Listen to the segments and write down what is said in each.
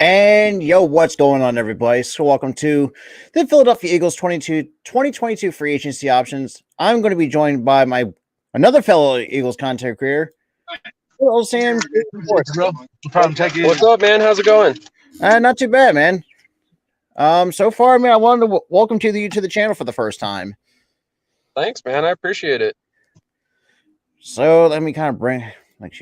And yo, what's going on, everybody? So, welcome to the Philadelphia Eagles 2022 free agency options. I'm going to be joined by another fellow Eagles content creator, Hello, Sam. What's up, man? How's it going? Not too bad, man. So far, man, I wanted to welcome you to the channel for the first time. Thanks, man. I appreciate it. So let me kind of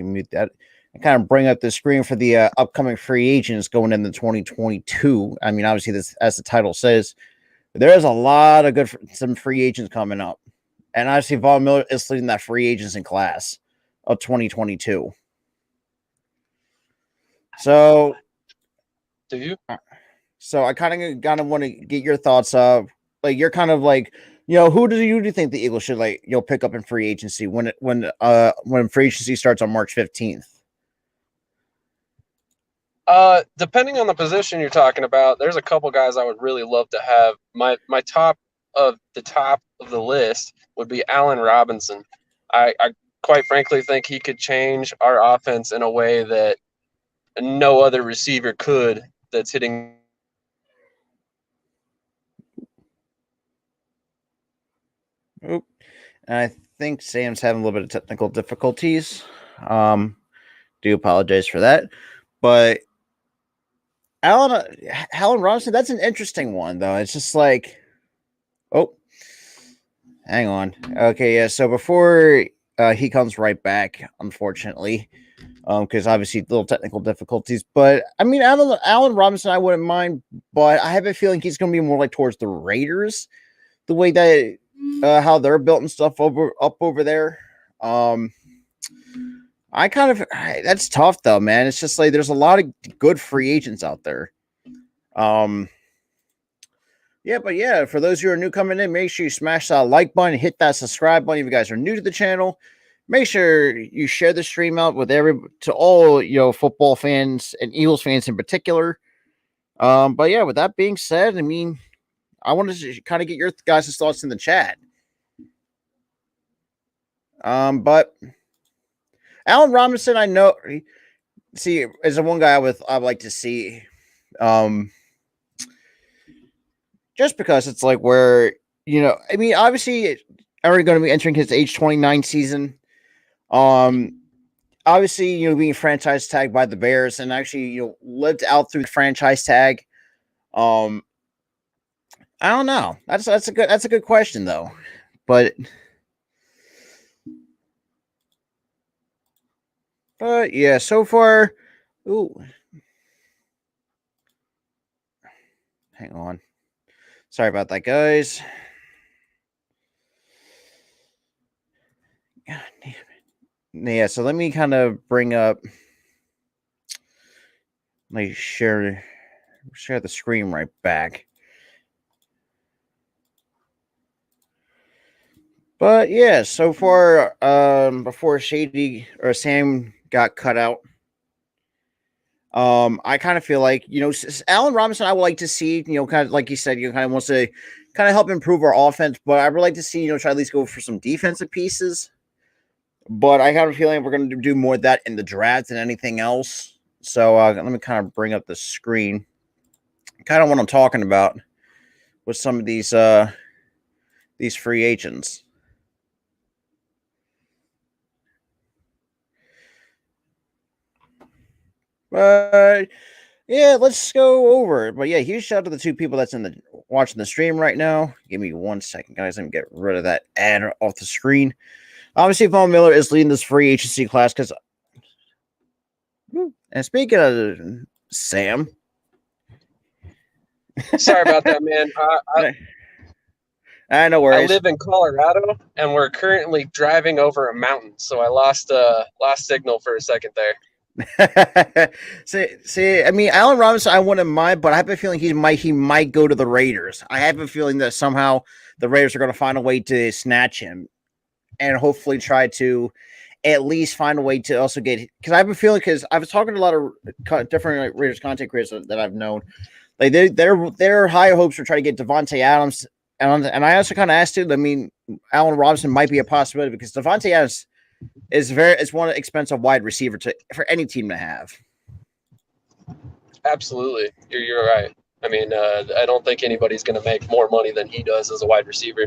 mute that. I kind of bring up the screen for the upcoming free agents going into 2022. I mean, obviously, this, as the title says, there's a lot of some free agents coming up, and obviously, Von Miller is leading that free agents in class of 2022. So, do you? So I kind of want to get your thoughts of you're kind of like, who do you think the Eagles should pick up in free agency when free agency starts on March 15th? Depending on the position you're talking about, there's a couple guys I would really love to have. My top of the list would be Allen Robinson. I quite frankly think he could change our offense in a way that no other receiver could. That's hitting. Oop. I think Sam's having a little bit of technical difficulties. Do apologize for that, but Allen Robinson, that's an interesting one, though. It's just like, oh, hang on. Okay, yeah. So before he comes right back, unfortunately, because obviously little technical difficulties. But I mean, Allen Robinson, I wouldn't mind, but I have a feeling he's going to be more like towards the Raiders, the way that how they're built and stuff up over there. That's tough though, man. It's just like there's a lot of good free agents out there. For those who are new coming in, make sure you smash that like button, hit that subscribe button if you guys are new to the channel. Make sure you share the stream out with to all football fans and Eagles fans in particular. With that being said, I mean, I wanted to kind of get your guys' thoughts in the chat. But Allen Robinson, I know, is the one guy I'd like to see. Just because it's like where, I mean, obviously, already going to be entering his age 29 season. Obviously, being franchise tagged by the Bears and actually, lived out through the franchise tag. I don't know. That's a good question though. But yeah, so far, hang on. Sorry about that, guys. God damn it. Yeah, so let me kind of bring up, share the screen right back. But yeah, so far, before Shady or Sam got cut out, I kind of feel like, Allen Robinson, I would like to see, kind of like you said, kind of wants to kind of help improve our offense, but I would like to see, try at least go for some defensive pieces. But I have a feeling we're going to do more of that in the draft than anything else. So let me kind of bring up the screen. Kind of what I'm talking about with some of these free agents. But yeah, let's go over it. But yeah, huge shout out to the two people that's watching the stream right now. Give me 1 second, guys. Let me get rid of that ad off the screen. Obviously, Von Miller is leading this free agency class because. And speaking of Sam, sorry about that, man. No worries. I live in Colorado, and we're currently driving over a mountain, so I lost signal for a second there. See, I mean, Allen Robinson, I wouldn't mind, but I have a feeling he might go to the Raiders. I have a feeling that somehow the Raiders are going to find a way to snatch him, and hopefully try to at least find a way to also get. Because I have a feeling, because I was talking to a lot of different Raiders content creators that I've known, like their high hopes for trying to get Davonte Adams, and I also kind of asked him. I mean, Allen Robinson might be a possibility because Davonte Adams is one expensive wide receiver for any team to have. Absolutely, you're right. I mean, I don't think anybody's going to make more money than he does as a wide receiver.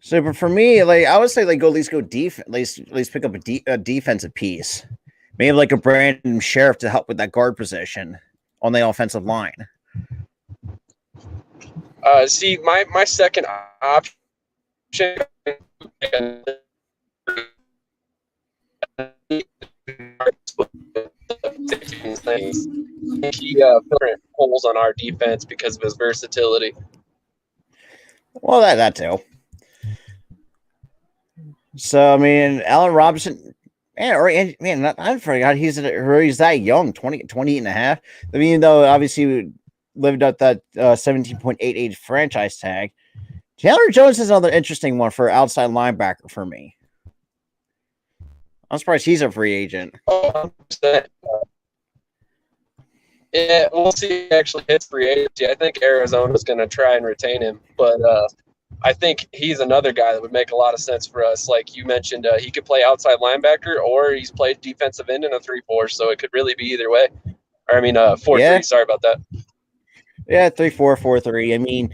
So, but for me, like I would say, like go at least go defense, at least pick up a defensive piece, maybe like a Brandon Sheriff to help with that guard position on the offensive line. See, my second option. He filled holes on our defense because of his versatility. Well, that too. So I mean, Allen Robinson, man, I forgot he's that young, 28 and a half. I mean, though, obviously we lived up that 17.88 franchise tag. Chandler Jones is another interesting one for outside linebacker for me. I'm surprised he's a free agent. 100%. Yeah, we'll see if he actually hits free agency. I think Arizona's going to try and retain him, but I think he's another guy that would make a lot of sense for us. Like you mentioned, he could play outside linebacker, or he's played defensive end in a 3-4, so it could really be either way. Or I mean, 4-3. Yeah. Sorry about that. Yeah, 3-4, 4-3. I mean,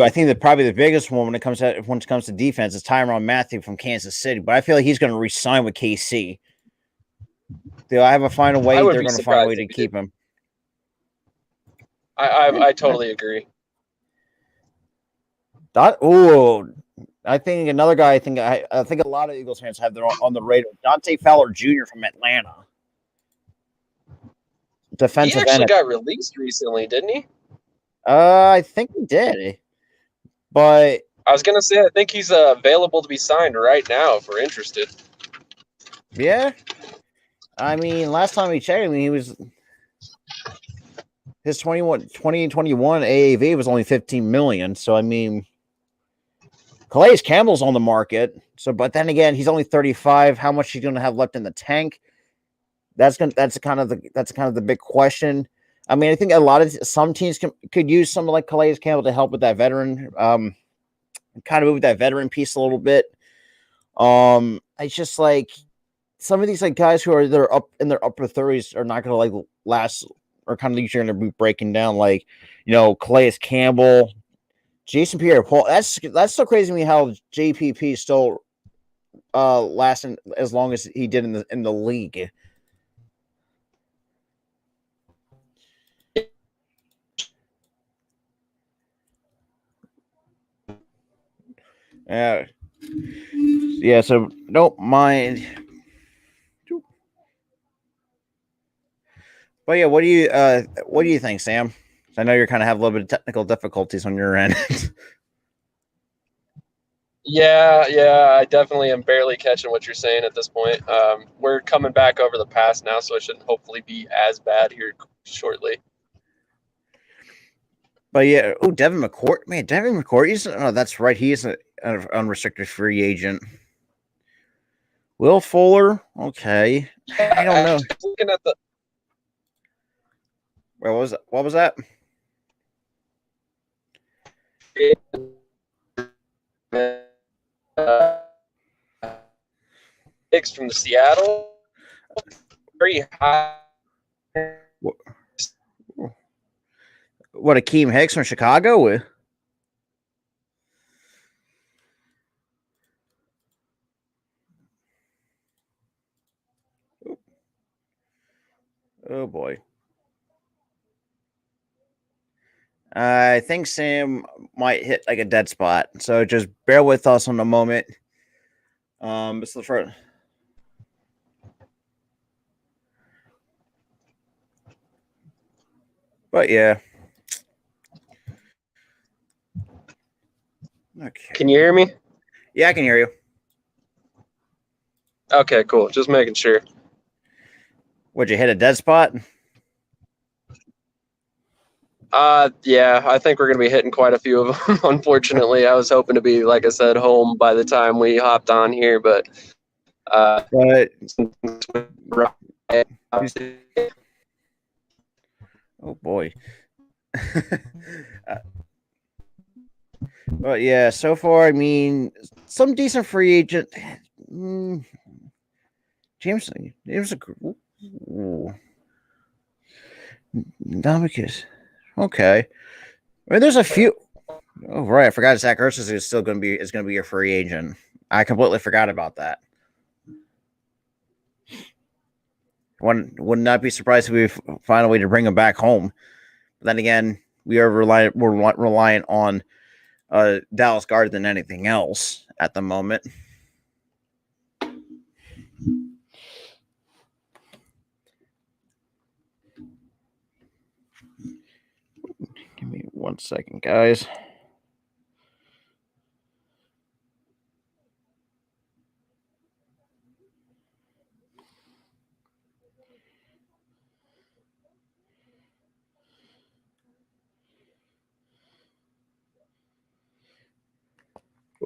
I think that probably the biggest one when it comes to defense is Tyrann Mathieu from Kansas City, but I feel like he's going to re-sign with KC. I have a final way they're going to find a way to keep him. I totally agree. I think another guy. I think a lot of Eagles fans have on the radar. Dante Fowler Jr. from Atlanta, defensive end. He actually got released recently, didn't he? I think he did, but I was gonna say I think he's available to be signed right now if we're interested. Yeah, I mean, last time we checked, he was his 2021 AAV was only 15 million. So I mean, Calais Campbell's on the market. So, but then again, he's only 35. How much he's going to have left in the tank? That's kind of the big question. I mean, I think some teams could use someone like Calais Campbell to help with that veteran, kind of move that veteran piece a little bit. It's just like some of these like guys who they're up in their upper 30s are not going to like last, or kind of usually going to be breaking down. Like, Calais Campbell, Jason Pierre-Paul. That's so crazy to me how JPP still lasting as long as he did in the league. Yeah, so don't mind. But yeah, what do you think, Sam? I know you're kind of have a little bit of technical difficulties on your end. Yeah, I definitely am barely catching what you're saying at this point. We're coming back over the pass now, so it shouldn't hopefully be as bad here shortly. But yeah, Devin McCourt, that's right, he is an unrestricted free agent. Will Fuller, okay. I don't know. Looking at the what was that? Hicks from Seattle, very high. What, Akeem Hicks from Chicago? Oh boy. I think Sam might hit like a dead spot, so just bear with us on a moment. It's the first. But yeah. Okay. Can you hear me? Yeah, I can hear you. Okay, cool. Just making sure. Would you hit a dead spot? Yeah, I think we're going to be hitting quite a few of them. Unfortunately, I was hoping to be, like I said, home by the time we hopped on here, but oh boy. But yeah, so far, I mean, some decent free agent. James. Not because. Okay. I mean, there's a few. Oh, right. I forgot Zach Ertz is still going to be a free agent. I completely forgot about that. Would not be surprised if we find a way to bring him back home. But then again, we're reliant on Dallas Guard than anything else at the moment. Give me 1 second, guys.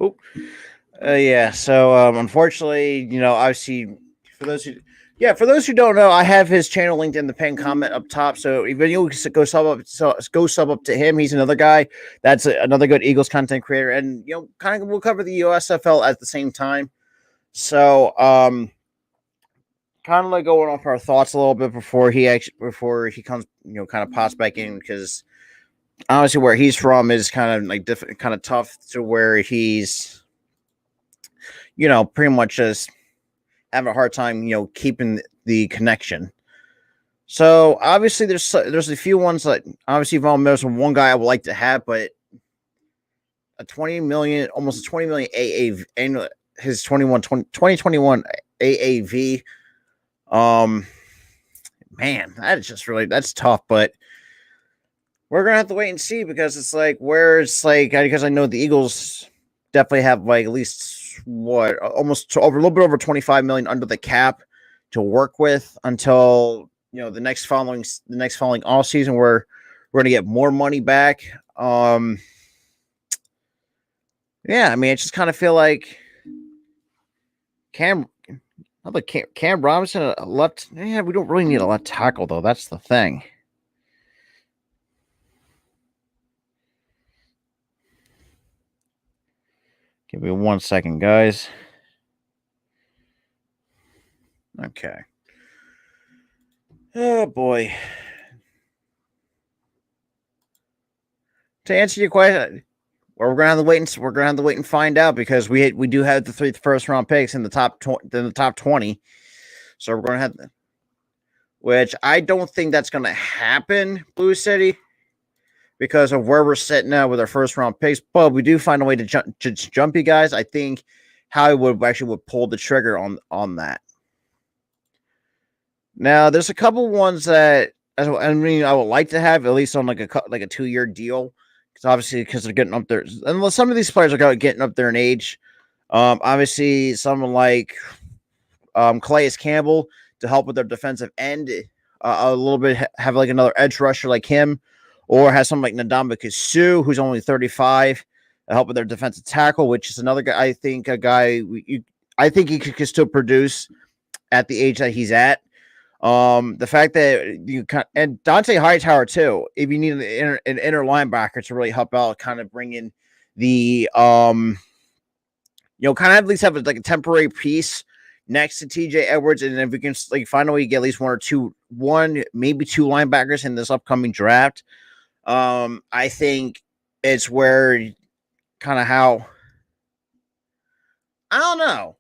Oh, yeah. So, unfortunately, obviously, for those who don't know, I have his channel linked in the pinned comment up top. So even you go sub up to him. He's another guy that's another good Eagles content creator, and kind of we'll cover the USFL at the same time. So, kind of like going off our thoughts a little bit before he comes, kind of pops back in, because honestly, where he's from is kind of like different, kind of tough to where he's, pretty much just having a hard time, keeping the connection. So obviously, there's a few ones that obviously Von Miller's one guy I would like to have, but almost a 20 million AAV, and his 2021 AAV. Man, that's tough, but we're gonna have to wait and see, because it's like because I know the Eagles definitely have like at least almost over a little bit over 25 million under the cap to work with until the next following off season, where we're gonna get more money back. Yeah, I mean, I just kind of feel like Cam Robinson a left. Yeah, we don't really need a left tackle though. That's the thing. Give me 1 second, guys. Okay. Oh boy. To answer your question, well, we're gonna have to wait and find out, because we do have the 3 first round picks in the top 20. So we're gonna have, which I don't think that's gonna happen, Blue City, because of where we're sitting now with our first round picks. But we do find a way to jump you guys. I think Howie would pull the trigger on that. Now, there's a couple ones that I would like to have at least on like a 2-year deal, because obviously they're getting up there, and some of these players are getting up there in age. Obviously, someone like Calais Campbell to help with their defensive end, a little bit, have like another edge rusher like him, or has someone like Ndamukong Suh, who's only 35, to help with their defensive tackle, which is another guy. I think I think he could still produce at the age that he's at. The fact that and Dante Hightower too, if you need an inner linebacker to really help out, kind of bring in the kind of at least have like a temporary piece next to TJ Edwards, and if we can like find a way to get at least one maybe two linebackers in this upcoming draft, I think it's where kind of how I don't know.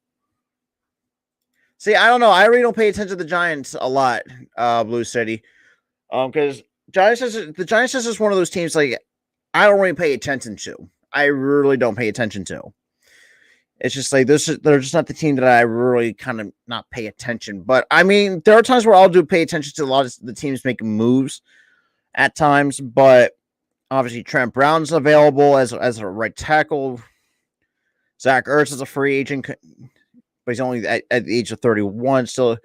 See, I don't know. I really don't pay attention to the Giants a lot, Blue City, because the Giants is just one of those teams like I don't really pay attention to. I really don't pay attention to. It's just like they're just not the team that I really kind of not pay attention. But I mean, there are times where I'll pay attention to a lot of the teams making moves at times. But obviously, Trent Brown's available as a right tackle. Zach Ertz is a free agent, but he's only at the age of 31, still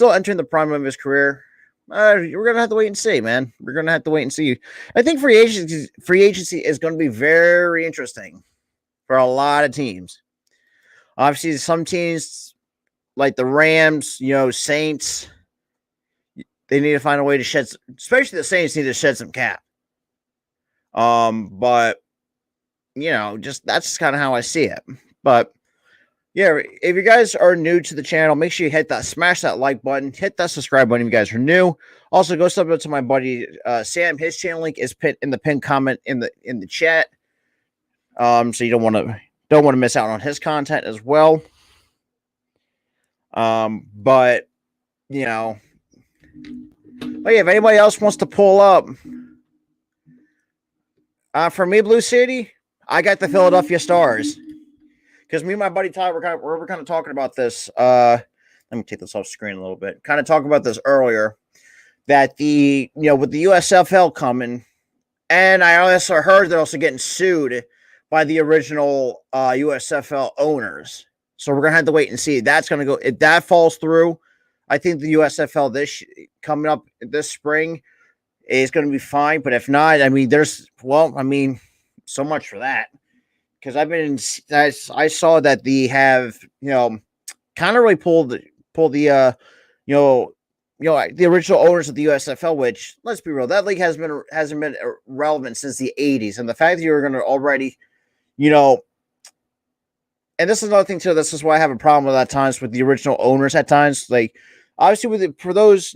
entering the prime of his career. We're gonna have to wait and see, man. We're gonna have to wait and see. I think free agency is going to be very interesting for a lot of teams. Obviously, some teams like the Rams, Saints, they need to find a way to shed, especially the Saints need to shed some cap. But just that's kind of how I see it. But Yeah, if you guys are new to the channel, make sure you smash that like button, hit that subscribe button if you guys are new. Also, go sub to my buddy Sam. His channel link is pinned in the pinned comment in the chat. So you don't want to miss out on his content as well. But yeah, if anybody else wants to pull up, for me, Blue City, I got the Philadelphia Stars. Because me and my buddy Ty, we're kind of talking about this. Let me take this off screen a little bit. Kind of talking about this earlier. That with the USFL coming, and I also heard they're also getting sued by the original USFL owners. So we're gonna have to wait and see. That's gonna go if that falls through. I think the USFL coming up this spring is going to be fine. But if not, I mean, so much for that. Because I saw that they have, kind of really pulled the the original owners of the USFL, which, let's be real, that league hasn't been relevant since the 80s. And the fact that you're going to already, and this is another thing too, this is why I have a problem with at times with the original owners at times. Like, obviously for those,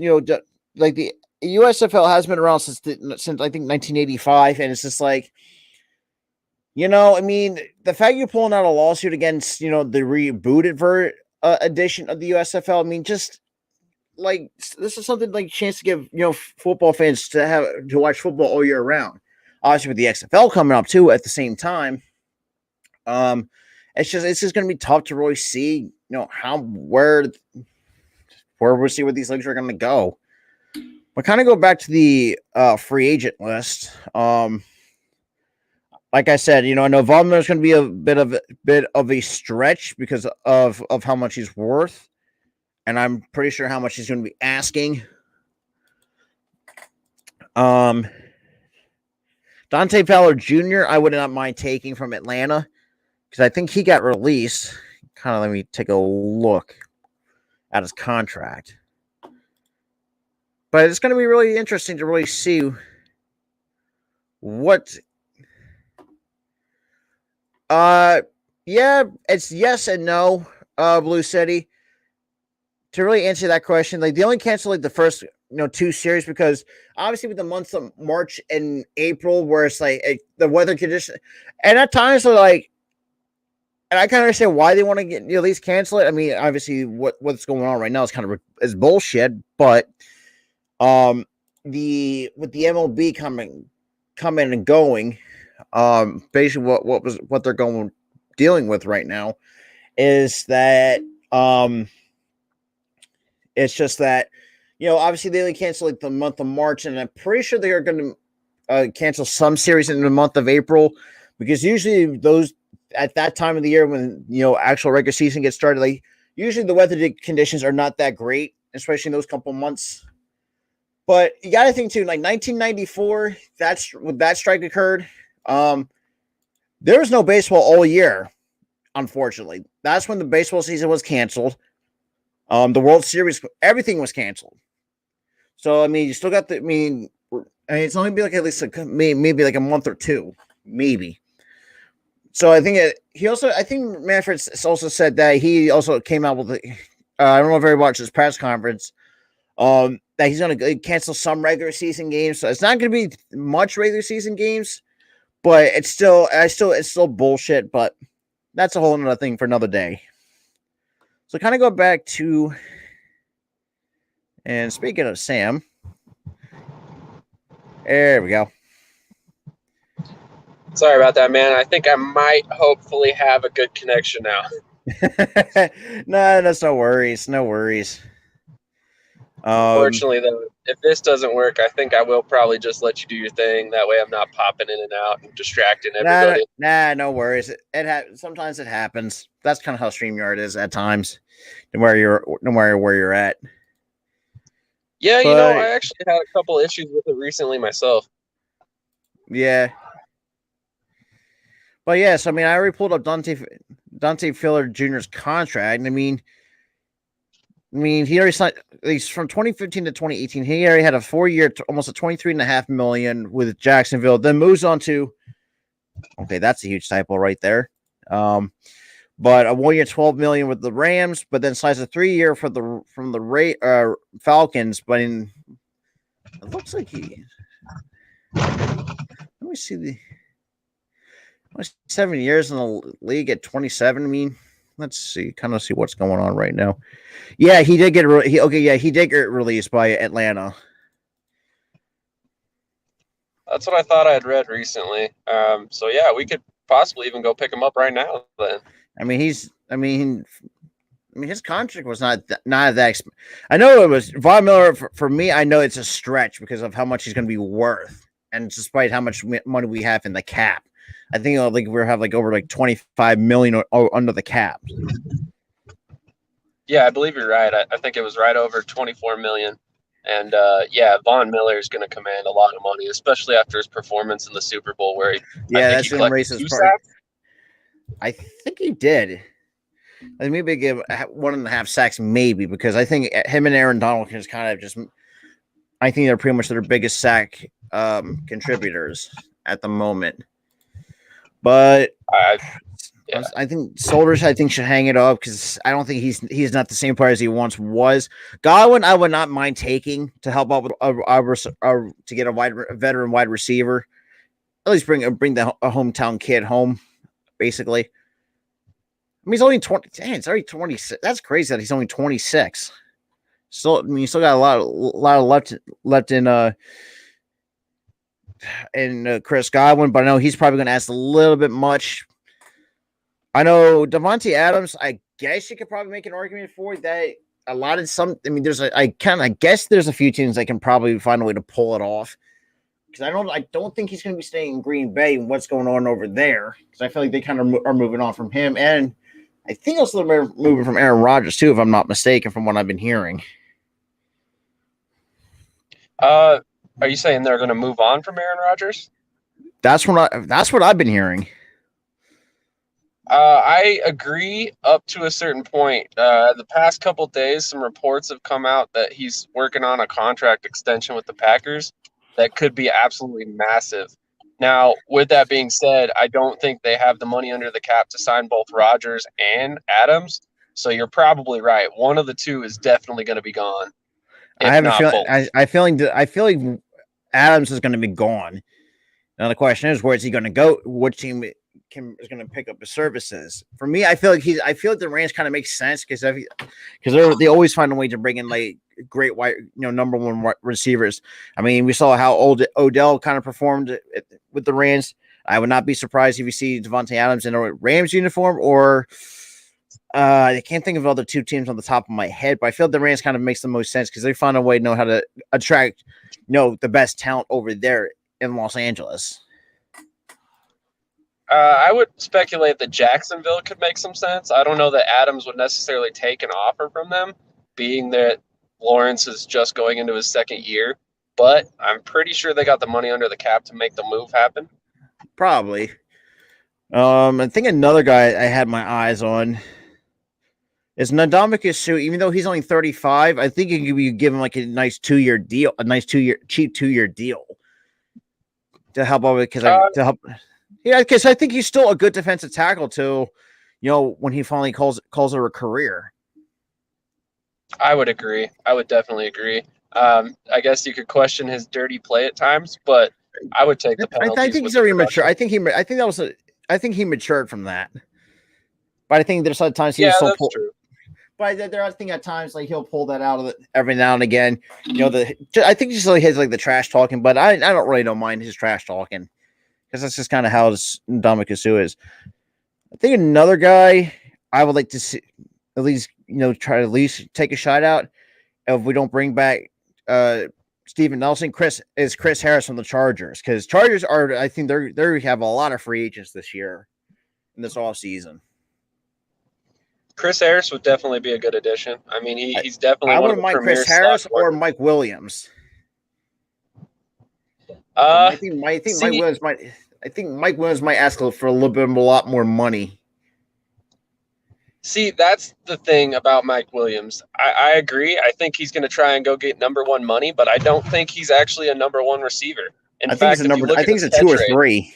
like the USFL has been around since I think 1985. And it's just like, I mean, the fact you're pulling out a lawsuit against, the rebooted edition of the USFL, I mean, just like, this is something like a chance to give, football fans to watch football all year round. Obviously, with the XFL coming up too at the same time, it's just going to be tough to really see, where we'll see where these leagues are going to go. But kind of go back to the free agent list. Like I said, I know Von Miller's going to be a bit of a stretch because of how much he's worth, and I'm pretty sure how much he's going to be asking. Dante Fowler Jr. I would not mind taking from Atlanta because I think he got released. Kind of let me take a look at his contract, but it's going to be really interesting to really see what. Yeah, it's yes and no, Blue City. To really answer that question, like, they only canceled like the first, two series because obviously with the months of March and April, where it's like the weather condition, and at times they're like, and I kind of understand why they want to get at least cancel it. I mean, obviously what's going on right now is kind of is bullshit, but with the MLB coming and going. Basically what they're dealing with right now is that it's just that obviously they only cancel like the month of March, and I'm pretty sure they are going to cancel some series in the month of April, because usually those at that time of the year when actual regular season gets started, like usually the weather conditions are not that great, especially in those couple months. But you got to think too, like 1994, when that strike occurred. There was no baseball all year, unfortunately. That's when the baseball season was canceled. The World Series, everything was canceled. So, I mean, you still got it's only be like at least maybe like a month or two, maybe. So I think I think Manfred also said that he also came out with I don't know if everybody watched his press conference, that he's going to cancel some regular season games. So it's not going to be much regular season games. But it's still bullshit, but that's a whole other thing for another day. So kind of go back to, and speaking of Sam, there we go. Sorry about that, man. I think I might hopefully have a good connection now. No, that's no worries. No worries. Unfortunately, though, if this doesn't work, I think I will probably just let you do your thing. That way I'm not popping in and out and distracting everybody. No worries. Sometimes it happens. That's kind of how StreamYard is at times, no matter where you're at. Yeah, I actually had a couple issues with it recently myself. Yeah. But yes, I mean, I already pulled up Dante Fowler Jr.'s contract. I mean, he already signed. He's from 2015 to 2018. He already had a 4-year, almost a $23.5 million with Jacksonville. Then moves on to. Okay, that's a huge typo right there. but a 1 year, $12 million with the Rams, but then signs a 3-year from the Falcons. But it looks like let me see 7 years in the league at 27. I mean, let's see, kind of see what's going on right now. Yeah, he did get he did get released by Atlanta. That's what I thought I had read recently. So yeah, we could possibly even go pick him up right now. Then I mean, his contract was not that. I know it was Von Miller for me. I know it's a stretch because of how much he's going to be worth, and despite how much money we have in the cap, I think like we have like over like 25 million under the cap. Yeah, I believe you're right. I think it was right over 24 million. And yeah, Von Miller is going to command a lot of money, especially after his performance in the Super Bowl, where that's going to raise his part. I think he did. I think maybe give 1.5 sacks, maybe, because I think him and Aaron Donald is kind of just. I think they're pretty much their biggest sack contributors at the moment. But I think Soldiers, should hang it up because I don't think he's not the same player as he once was. Godwin, I would not mind taking to help out with to get a veteran wide receiver. At least bring a hometown kid home, basically. I mean, he's only 20. Dang, it's already 26. That's crazy that he's only 26. Still, I mean, you still got a lot left in Chris Godwin, but I know he's probably going to ask a little bit much. I know Davonte Adams. I guess you could probably make an argument for that. A lot of some. I mean, I guess there's a few teams that can probably find a way to pull it off. Because I don't think he's going to be staying in Green Bay and what's going on over there. Because I feel like they kind of are moving on from him, and I think also they're moving from Aaron Rodgers too, if I'm not mistaken, from what I've been hearing. Are you saying they're going to move on from Aaron Rodgers? That's what I've been hearing. I agree up to a certain point. The past couple of days, some reports have come out that he's working on a contract extension with the Packers that could be absolutely massive. Now, with that being said, I don't think they have the money under the cap to sign both Rodgers and Adams. So you're probably right. One of the two is definitely going to be gone. I have a feeling. I feel like Adams is going to be gone. Now the question is, where is he going to go? What team is going to pick up his services? For me, I feel like the Rams kind of makes sense because they always find a way to bring in like great number one receivers. I mean, we saw how Odell kind of performed with the Rams. I would not be surprised if you see Davonte Adams in a Rams uniform or. I can't think of other two teams on the top of my head, but I feel the Rams kind of makes the most sense because they find a way to know how to attract, the best talent over there in Los Angeles. I would speculate that Jacksonville could make some sense. I don't know that Adams would necessarily take an offer from them, being that Lawrence is just going into his second year, but I'm pretty sure they got the money under the cap to make the move happen. Probably. I think another guy I had my eyes on is Ndamukong Suh. Even though he's only 35, I think you give him like a nice 2-year deal, cheap 2-year deal to help out with because I think he's still a good defensive tackle too. When he finally calls it a career. I would agree. I would definitely agree. I guess you could question his dirty play at times, but I would take the penalties. I think he's already mature. I think he matured from that. But I think there's other times he's so poor. True. But there are things at times like he'll pull that out of it every now and again. I think he still has like the trash talking, but I don't mind his trash talking because that's just kind of how Ndamukong Suh is. I think another guy I would like to see at least try to at least take a shot out if we don't bring back Steven Nelson. Chris Harris from the Chargers because Chargers I think they have a lot of free agents this year in this offseason. Chris Harris would definitely be a good addition. I mean, he's definitely. I wouldn't mind Chris Harris or Mike Williams. I think Mike Williams might. I think Mike Williams might ask for a lot more money. See, that's the thing about Mike Williams. I agree. I think he's going to try and go get number one money, but I don't think he's actually a number one receiver. I think it's a 2 or 3.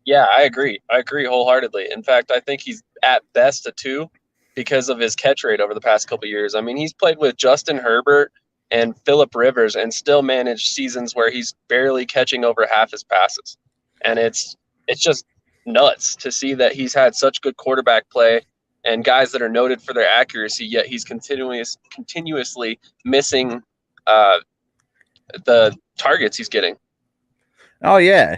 Yeah, I agree. I agree wholeheartedly. In fact, I think he's at best a 2 because of his catch rate over the past couple of years. I mean, he's played with Justin Herbert and Phillip Rivers and still managed seasons where he's barely catching over half his passes. And it's just nuts to see that he's had such good quarterback play and guys that are noted for their accuracy, yet he's continuously missing the targets he's getting. Oh yeah,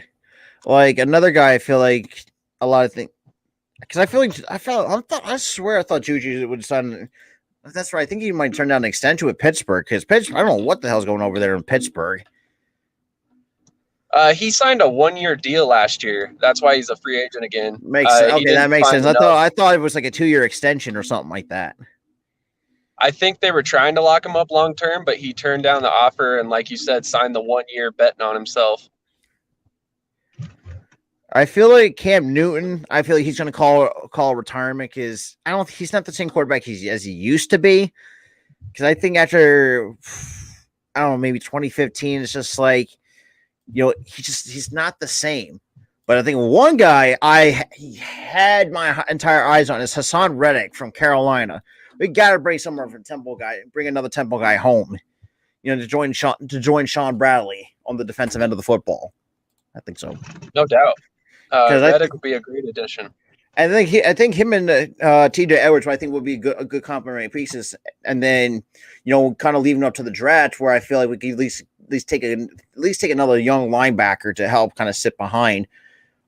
like another guy. I feel like a lot of things because I feel like I swear I thought Juju would sign. That's right. I think he might turn down an extension with Pittsburgh because Pittsburgh. I don't know what the hell's going over there in Pittsburgh. He signed a 1-year deal last year. That's why he's a free agent again. Makes sense. Okay, that makes sense. I thought it was like a 2-year extension or something like that. I think they were trying to lock him up long term, but he turned down the offer and, like you said, signed the 1 year betting on himself. I feel like Cam Newton. I feel like he's going to call retirement because he's not the same quarterback as he used to be. Because I think after maybe 2015, it's just like he's not the same. But I think one guy I had my entire eyes on is Hassan Reddick from Carolina. We got to bring someone from Temple guy, bring another Temple guy home, to join Sean Bradley on the defensive end of the football. I think so. No doubt. Reddick would be a great addition. I think him and T.J. Edwards, I think, would be a good complementary pieces. And then, kind of leaving up to the draft, where I feel like we could at least take another young linebacker to help kind of sit behind.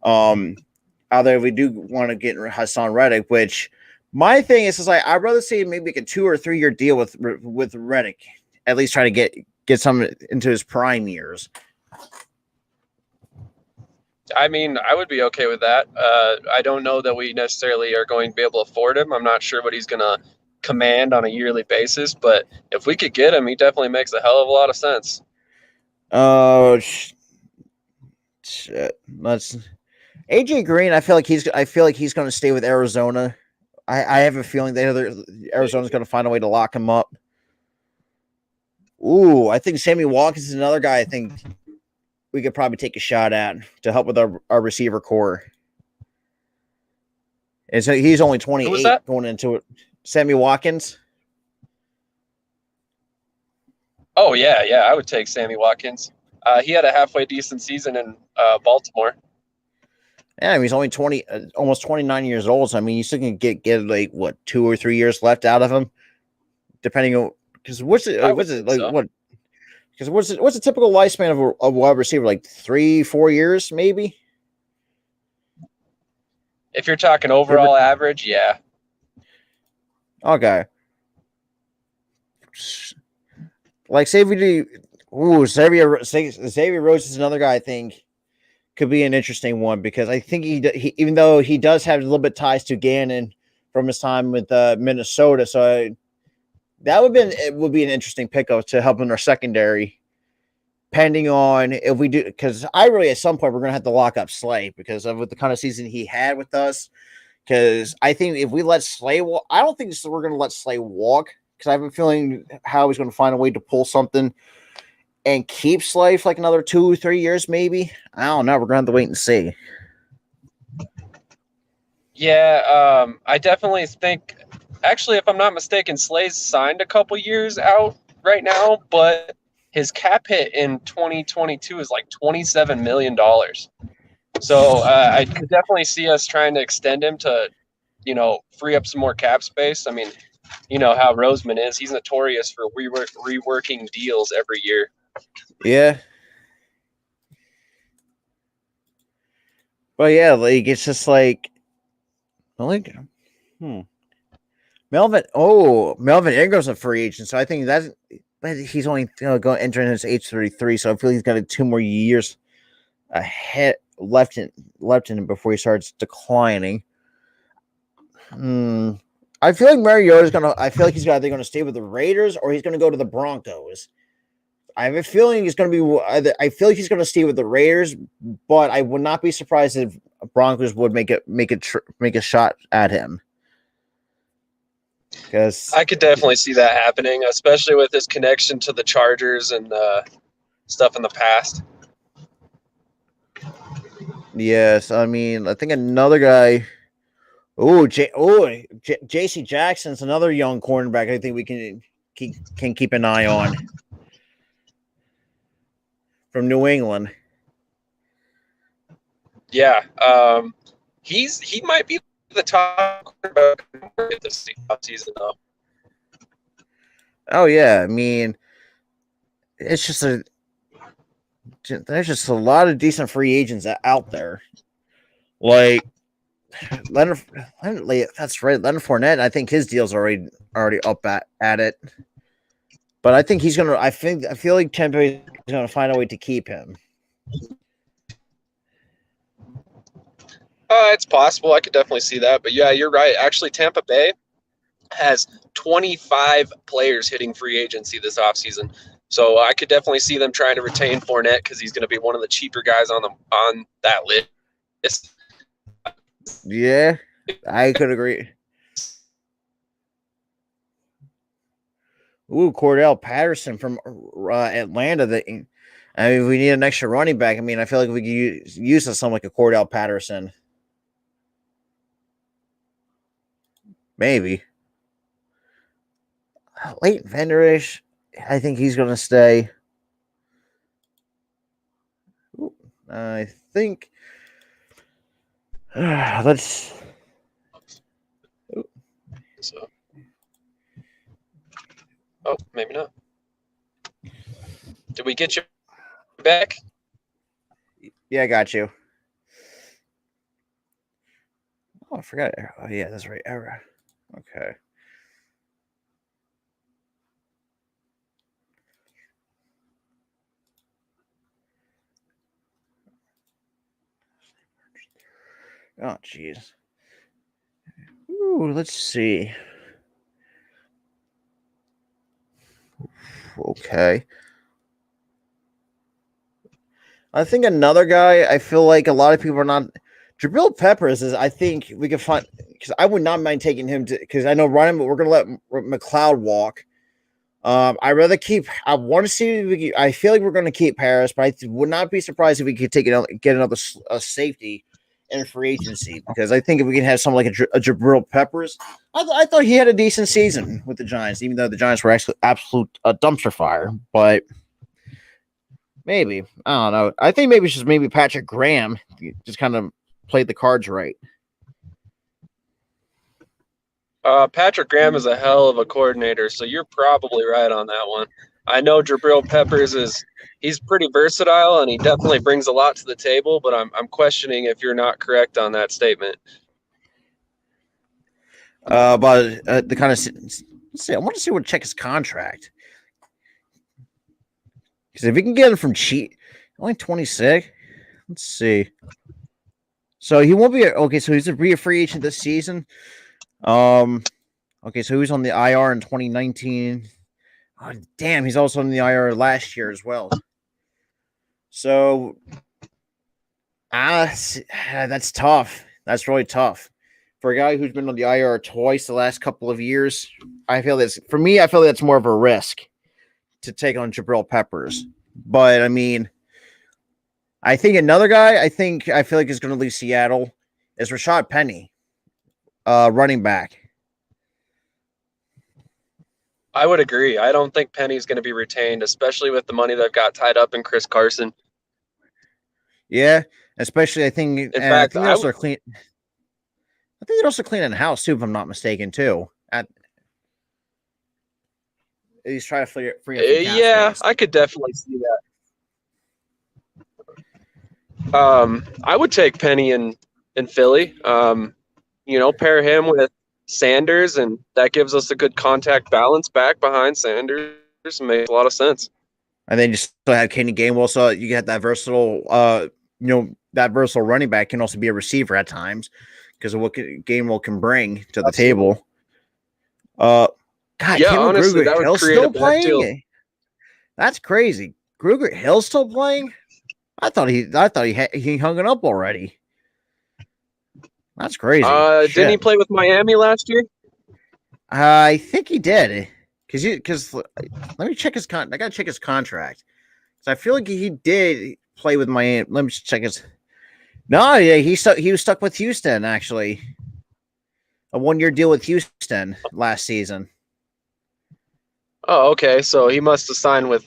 Although we do want to get Hassan Reddick, which my thing is like I'd rather see maybe like a 2 or 3 year deal with Reddick, at least try to get some into his prime years. I mean, I would be okay with that. I don't know that we necessarily are going to be able to afford him. I'm not sure what he's going to command on a yearly basis, but if we could get him, he definitely makes a hell of a lot of sense. Oh, shit. AJ Green. I feel like he's going to stay with Arizona. I have a feeling that Arizona's going to find a way to lock him up. Ooh, I think Sammy Watkins is another guy I think we could probably take a shot at to help with our receiver core. And so he's only 28 going into it. Sammy Watkins. Oh, yeah. I would take Sammy Watkins. He had a halfway decent season in Baltimore. Yeah, I mean, he's only almost 29 years old. So I mean, you still can get like what 2 or 3 years left out of him, depending on because what's the typical lifespan of a wide receiver? Like 3-4 years, maybe. If you're talking overall average, yeah. Okay. Like Xavier Rhodes is another guy I think could be an interesting one because I think he even though he does have a little bit ties to Gannon from his time with Minnesota, so that would be an interesting pickup to help in our secondary. Depending on if we do, because I really at some point we're gonna have to lock up Slay because of the kind of season he had with us. Because I think if we let Slay walk, I don't think we're gonna let Slay walk because I have a feeling how he's gonna find a way to pull something and keep Slay for like another 2-3 years, maybe. I don't know. We're gonna have to wait and see. Yeah, I definitely think. Actually, if I'm not mistaken, Slay's signed a couple years out right now, but his cap hit in 2022 is like $27 million. So I could definitely see us trying to extend him to, free up some more cap space. I mean, you know how Roseman is. He's notorious for reworking deals every year. Yeah. But yeah, like it's just like Melvin Ingram's a free agent, so I think but he's only going to enter in his age 33, so I feel he's got 2 more years ahead left in him before he starts declining. I feel like Mariota's he's either going to stay with the Raiders or he's going to go to the Broncos. I have a feeling he's going to be. I feel like he's going to stay with the Raiders, but I would not be surprised if Broncos would make a shot at him. Because I could definitely see that happening, especially with his connection to the Chargers and stuff in the past. Yes, I mean, I think another guy J.C. Jackson's another young cornerback. I think we can keep an eye on from New England. Yeah, he might be the top quarterback this season though. Oh yeah, I mean, it's just there's just a lot of decent free agents out there. Like Leonard, that's right. Leonard Fournette. I think his deal's already up at it. But I think he's gonna. I feel like Tampa is gonna find a way to keep him. It's possible. I could definitely see that. But yeah, you're right. Actually, Tampa Bay has 25 players hitting free agency this offseason. So I could definitely see them trying to retain Fournette because he's going to be one of the cheaper guys on that list. Yeah, I could agree. Ooh, Cordell Patterson from Atlanta. We need an extra running back. I mean, I feel like we could use someone like a Cordell Patterson. Maybe. Leighton Vanderish, I think he's going to stay. Ooh, I think. Let's. So. Oh, maybe not. Did we get you back? Yeah, I got you. Oh, I forgot. Oh, yeah, that's right. Okay. Oh, jeez. Ooh, let's see. Okay. I think another guy, I feel like a lot of people are not. Jabril Peppers is, I think we could find, because I would not mind taking him to, because I know Ryan, but we're going to let McLeod walk. I want to see, I feel like we're going to keep Harris, but I would not be surprised if we could get another safety in free agency, because I think if we can have someone like a Jabril Peppers, I thought he had a decent season with the Giants, even though the Giants were actually absolute dumpster fire, but maybe. I don't know. I think maybe it's just Patrick Graham just kind of played the cards right. Patrick Graham is a hell of a coordinator, so you're probably right on that one. I know Jabril Peppers he's pretty versatile and he definitely brings a lot to the table, but I'm questioning if you're not correct on that statement. But the kind of let's see, I want to see what check his contract, because if we can get him from cheap, only 26. Let's see. So he won't be okay. So he's a free agent this season. Okay, so he was on the IR in 2019. Oh, damn, he's also on the IR last year as well. So, that's tough. That's really tough for a guy who's been on the IR twice the last couple of years. I feel that's more of a risk to take on Jabril Peppers. But I mean, I think another guy I feel like is going to leave Seattle is Rashad Penny, running back. I would agree. I don't think Penny's going to be retained, especially with the money they've got tied up in Chris Carson. Yeah, especially I think. In fact, I think they're also cleaning the house too, if I'm not mistaken. Too. He's trying to free up. Yeah, space. I could definitely see that. I would take Penny in Philly. Pair him with Sanders, and that gives us a good contact balance back behind Sanders. It makes a lot of sense. And then you still have Kenny Gainwell, so you get that versatile, that versatile running back can also be a receiver at times because of what Gainwell can bring to the table. God, yeah, honestly, that would create still playing. That's crazy. Gruger Hill's still playing. I thought he hung it up already. That's crazy. Didn't he play with Miami last year? I think he did. Because let me check his I gotta check his contract. So I feel like he did play with Miami. Let me just check his. No, yeah, he was stuck with Houston actually. a 1-year deal with Houston last season. Oh, okay. So he must have signed with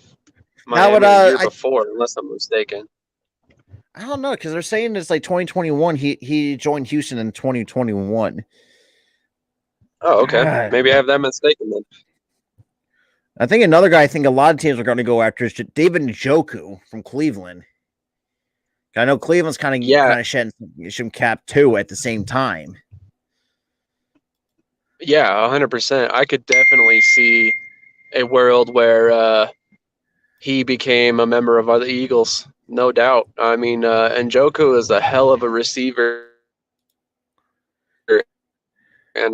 How would Miami the year before, unless I'm mistaken. I don't know, because they're saying it's like 2021. He joined Houston in 2021. Oh, okay. God. Maybe I have that mistaken then. I think another guy I think a lot of teams are going to go after is David Njoku from Cleveland. I know Cleveland's kind of shedding some cap too at the same time. Yeah, 100%. I could definitely see a world where he became a member of the Eagles, no doubt. I mean, Njoku is a hell of a receiver. And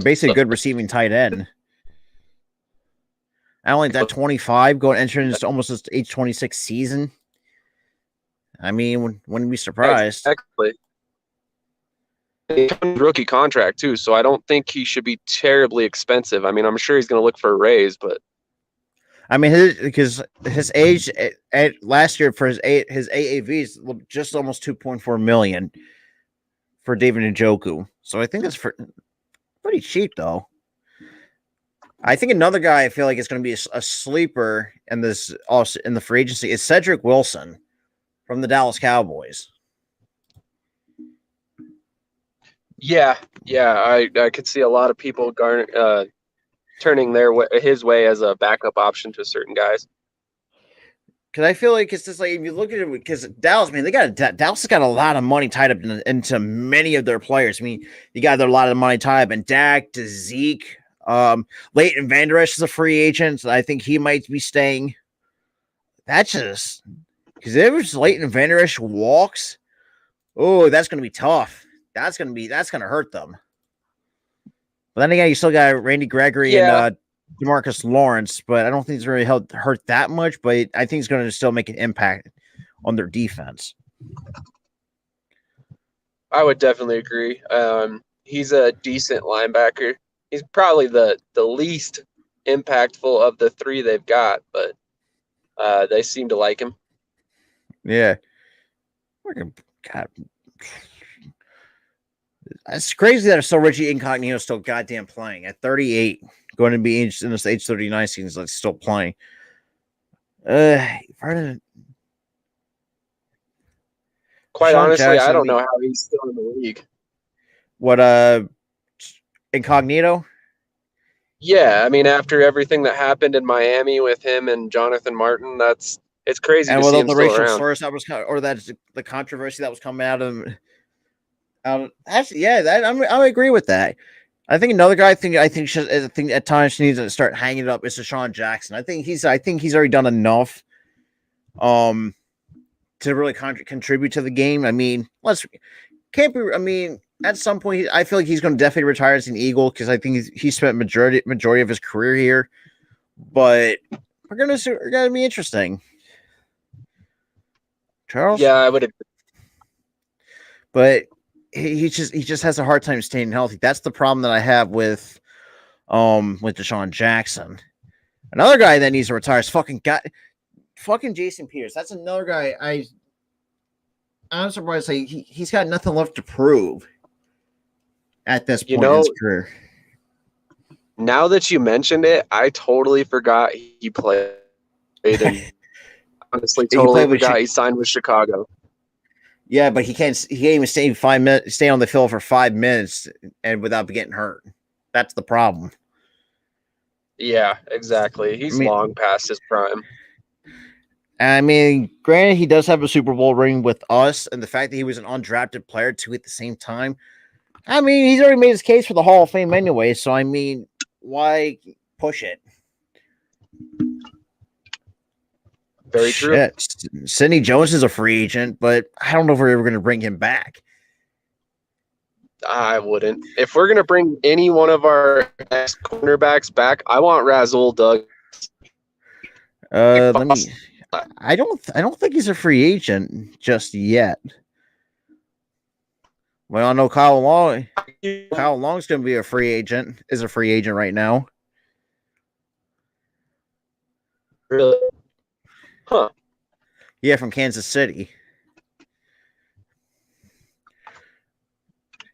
basically a good receiving tight end. Not only that, 25 going entering into almost his age 26 season. I mean, wouldn't be surprised. Exactly. Rookie contract too, so I don't think he should be terribly expensive. I mean, I'm sure he's going to look for a raise, but I mean, because his age at last year for his AAV is just almost 2.4 million for David Njoku. So I think that's pretty cheap, though. I think another guy I feel like is going to be a sleeper in this also in the free agency is Cedric Wilson from the Dallas Cowboys. Yeah, I could see a lot of people turning his way as a backup option to certain guys. Because I feel like it's just like if you look at it, because Dallas, man, Dallas has got a lot of money tied up into many of their players. I mean, you got a lot of money tied up in Dak to Zeke. Leighton Vander Esch is a free agent. So I think he might be staying. That's just because if Leighton Vander Esch walks, oh, that's going to be tough. That's going to hurt them. But then again, you still got Randy Gregory and DeMarcus Lawrence, but I don't think it's really hurt that much. But I think it's going to still make an impact on their defense. I would definitely agree. He's a decent linebacker. He's probably the least impactful of the three they've got, but they seem to like him. Yeah. God. It's crazy that so Richie Incognito still goddamn playing at 38, going to be in this age 39 season, like still playing. Quite honestly, Jackson, I don't know how he's still in the league. What Incognito? Yeah, I mean, after everything that happened in Miami with him and Jonathan Martin, it's crazy to see him still around. And with all the racial slurs that was, or that's the controversy that was coming out of actually, I agree with that. I think another guy I think at times needs to start hanging it up is Deshaun Jackson. I think he's already done enough to really contribute to the game. I mean, at some point I feel like he's going to definitely retire as an Eagle because I think he spent majority of his career here. But we're going to be interesting. Charles? Yeah, I would agree. But he just has a hard time staying healthy. That's the problem that I have with Deshaun Jackson. Another guy that needs to retire is fucking Jason Peters. That's another guy I'm surprised he's got nothing left to prove at this point in his career. Now that you mentioned it, I totally forgot he played. Honestly, totally forgot he signed with Chicago. Yeah, but he can't even stay on the field for 5 minutes and without getting hurt. That's the problem. Yeah, exactly. He's long past his prime. I mean, granted, he does have a Super Bowl ring with us, and the fact that he was an undrafted player too at the same time. I mean, he's already made his case for the Hall of Fame anyway, so I mean, why push it? Very true. Sidney Jones is a free agent, but I don't know if we're ever going to bring him back. I wouldn't. If we're going to bring any one of our ex cornerbacks back, I want Rasul Douglas. I don't think he's a free agent just yet. Well, I know Kyle Long. Kyle Long's going to be a free agent. Is a free agent right now. Really? Huh. Yeah, from Kansas City.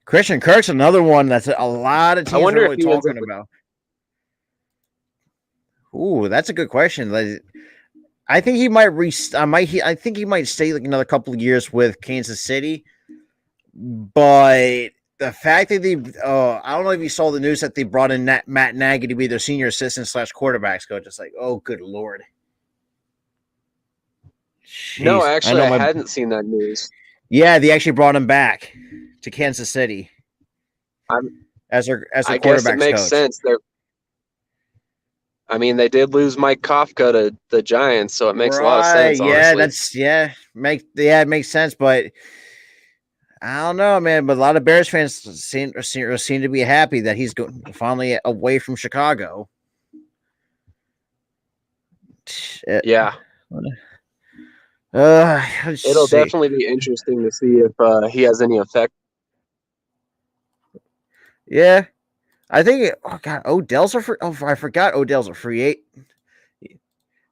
Christian Kirk's another one that's a lot of I teams are wonder if really he ends talking up. about. Ooh, that's a good question. I think he might I think he might stay like another couple of years with Kansas City, but the fact that I don't know if you saw the news that they brought in Matt Nagy to be their senior assistant / quarterbacks coach. It's like, oh, good lord. No, Jeez, I actually, know I my. hadn't seen that news. Yeah, they actually brought him back to Kansas City I'm, as their I guess it quarterbacks makes coach. sense. I mean, they did lose Mike Kafka to the Giants, so it makes a lot of Right? sense, Yeah, honestly. it makes sense, but I don't know, man. But a lot of Bears fans seem to be happy that he's finally away from Chicago. Yeah, Let's it'll see. definitely be interesting to see if he has any effect. Yeah, I think. Oh God, Odell's a free. Oh, I forgot Odell's a free eight.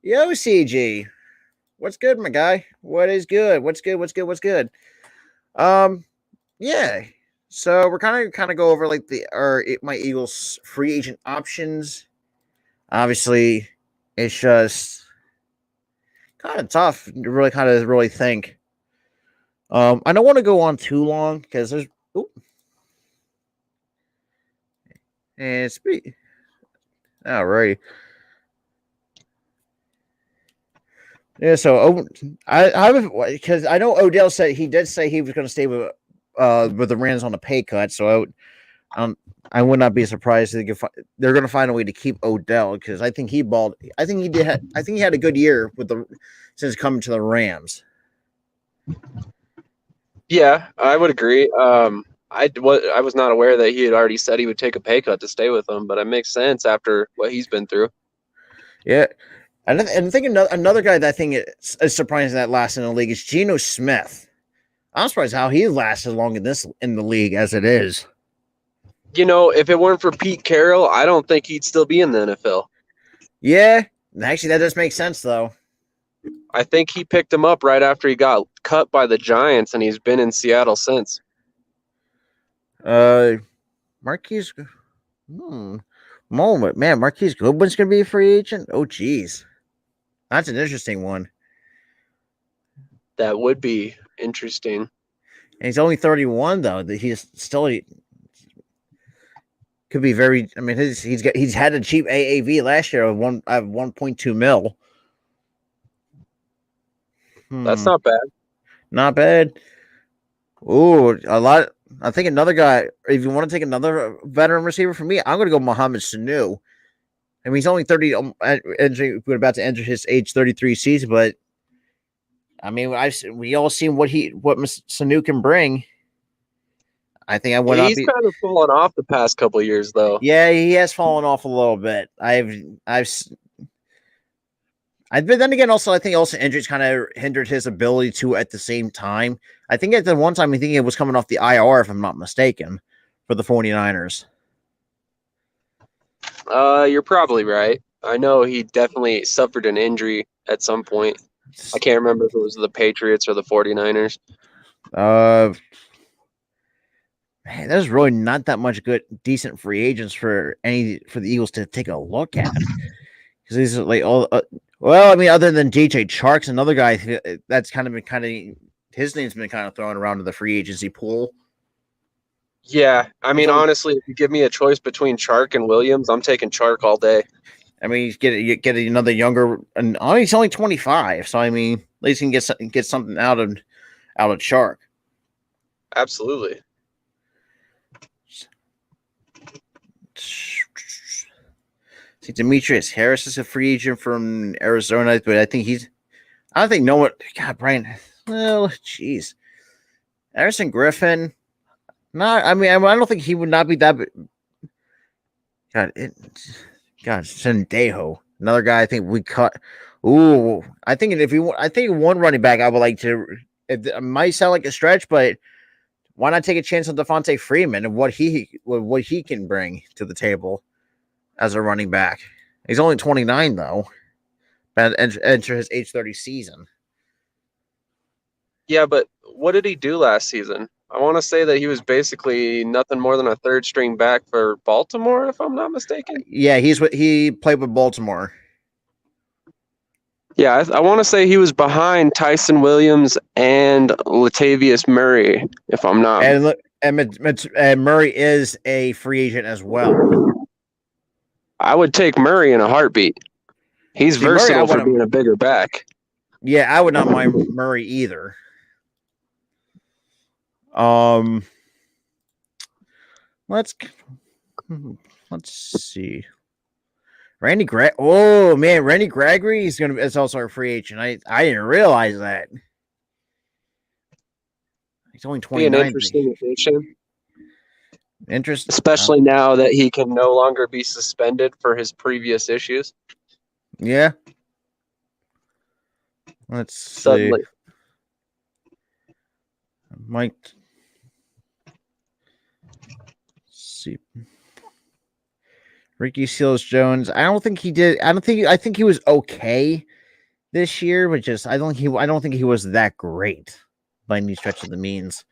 Yo, CG, what's good, my guy? What is good? What's good? What's good? What's good? Um, yeah. So we're kind of go over like my Eagles free agent options. Obviously, it's just kind of tough to really think. I don't want to go on too long because there's. Ooh, and it's all right. Yeah, so because I know Odell said he did say he was going to stay with the Rams on a pay cut, so I would not be surprised if they're going to find a way to keep Odell because I think he balled. I think he did. I think he had a good year since coming to the Rams. Yeah, I would agree. I was not aware that he had already said he would take a pay cut to stay with them, but it makes sense after what he's been through. Yeah, and I think another guy that I think is surprising that lasts in the league is Gino Smith. I'm surprised how he lasts as long in the league as it is. You know, if it weren't for Pete Carroll, I don't think he'd still be in the NFL. Yeah, actually, that does make sense though. I think he picked him up right after he got cut by the Giants, and he's been in Seattle since. Marquise. Moment, man. Marquise Goodwin's gonna be a free agent. Oh, geez, that's an interesting one. That would be interesting. And he's only 31 though. That he's still could be very. I mean, he's had a cheap AAV last year of 1.2 mil. That's not bad. Not bad. Ooh, a lot. I think another guy. If you want to take another veteran receiver for me, I'm going to go Mohamed Sanu. I mean, he's only 30. We're about to enter his age 33 season, but I mean, we all seen what Sanu can bring. I think I would not He's be. kind of fallen off the past couple of years, though. Yeah, he has fallen off a little bit. But then again, also I think also injuries kind of hindered his ability to at the same time. I think at the one time, I think it was coming off the IR, if I'm not mistaken, for the 49ers. You're probably right. I know he definitely suffered an injury at some point. I can't remember if it was the Patriots or the 49ers. Man, there's really not that much decent free agents for the Eagles to take a look at because these are like all. Well, I mean, other than DJ Chark's another guy that's his name's been kind of thrown around to the free agency pool. Yeah, I mean, honestly, if you give me a choice between Chark and Williams, I'm taking Chark all day. I mean, you get another younger, and he's only 25, so I mean, at least he can get something out of Chark. Absolutely. See, Demetrius Harris is a free agent from Arizona, but I don't think no one. God, Brian. Well, jeez, Harrison Griffin. No, I mean, I don't think he would not be that. God, Sendejo, another guy. I think we cut. Ooh, I think one running back I would like to. It might sound like a stretch, but why not take a chance on Defonte Freeman and what he can bring to the table as a running back? He's only 29 though, but enter his age 30 season. Yeah, but what did he do last season? I want to say that he was basically nothing more than a third string back for Baltimore, if I'm not mistaken. Yeah, he played with Baltimore. Yeah, I want to say he was behind Tyson Williams and Latavius Murray, if I'm not. And Murray is a free agent as well. I would take Murray in a heartbeat. He's versatile for being a bigger back. Yeah, I would not mind Murray either. Let's see. Randy Gregory is also a free agent. I didn't realize that. He's only 29. Be an interesting addition. Interesting, especially now that he can no longer be suspended for his previous issues. Yeah. Let's Suddenly. See. Ricky Seals-Jones. I think he was okay this year, but I don't think he was that great by any stretch of the means.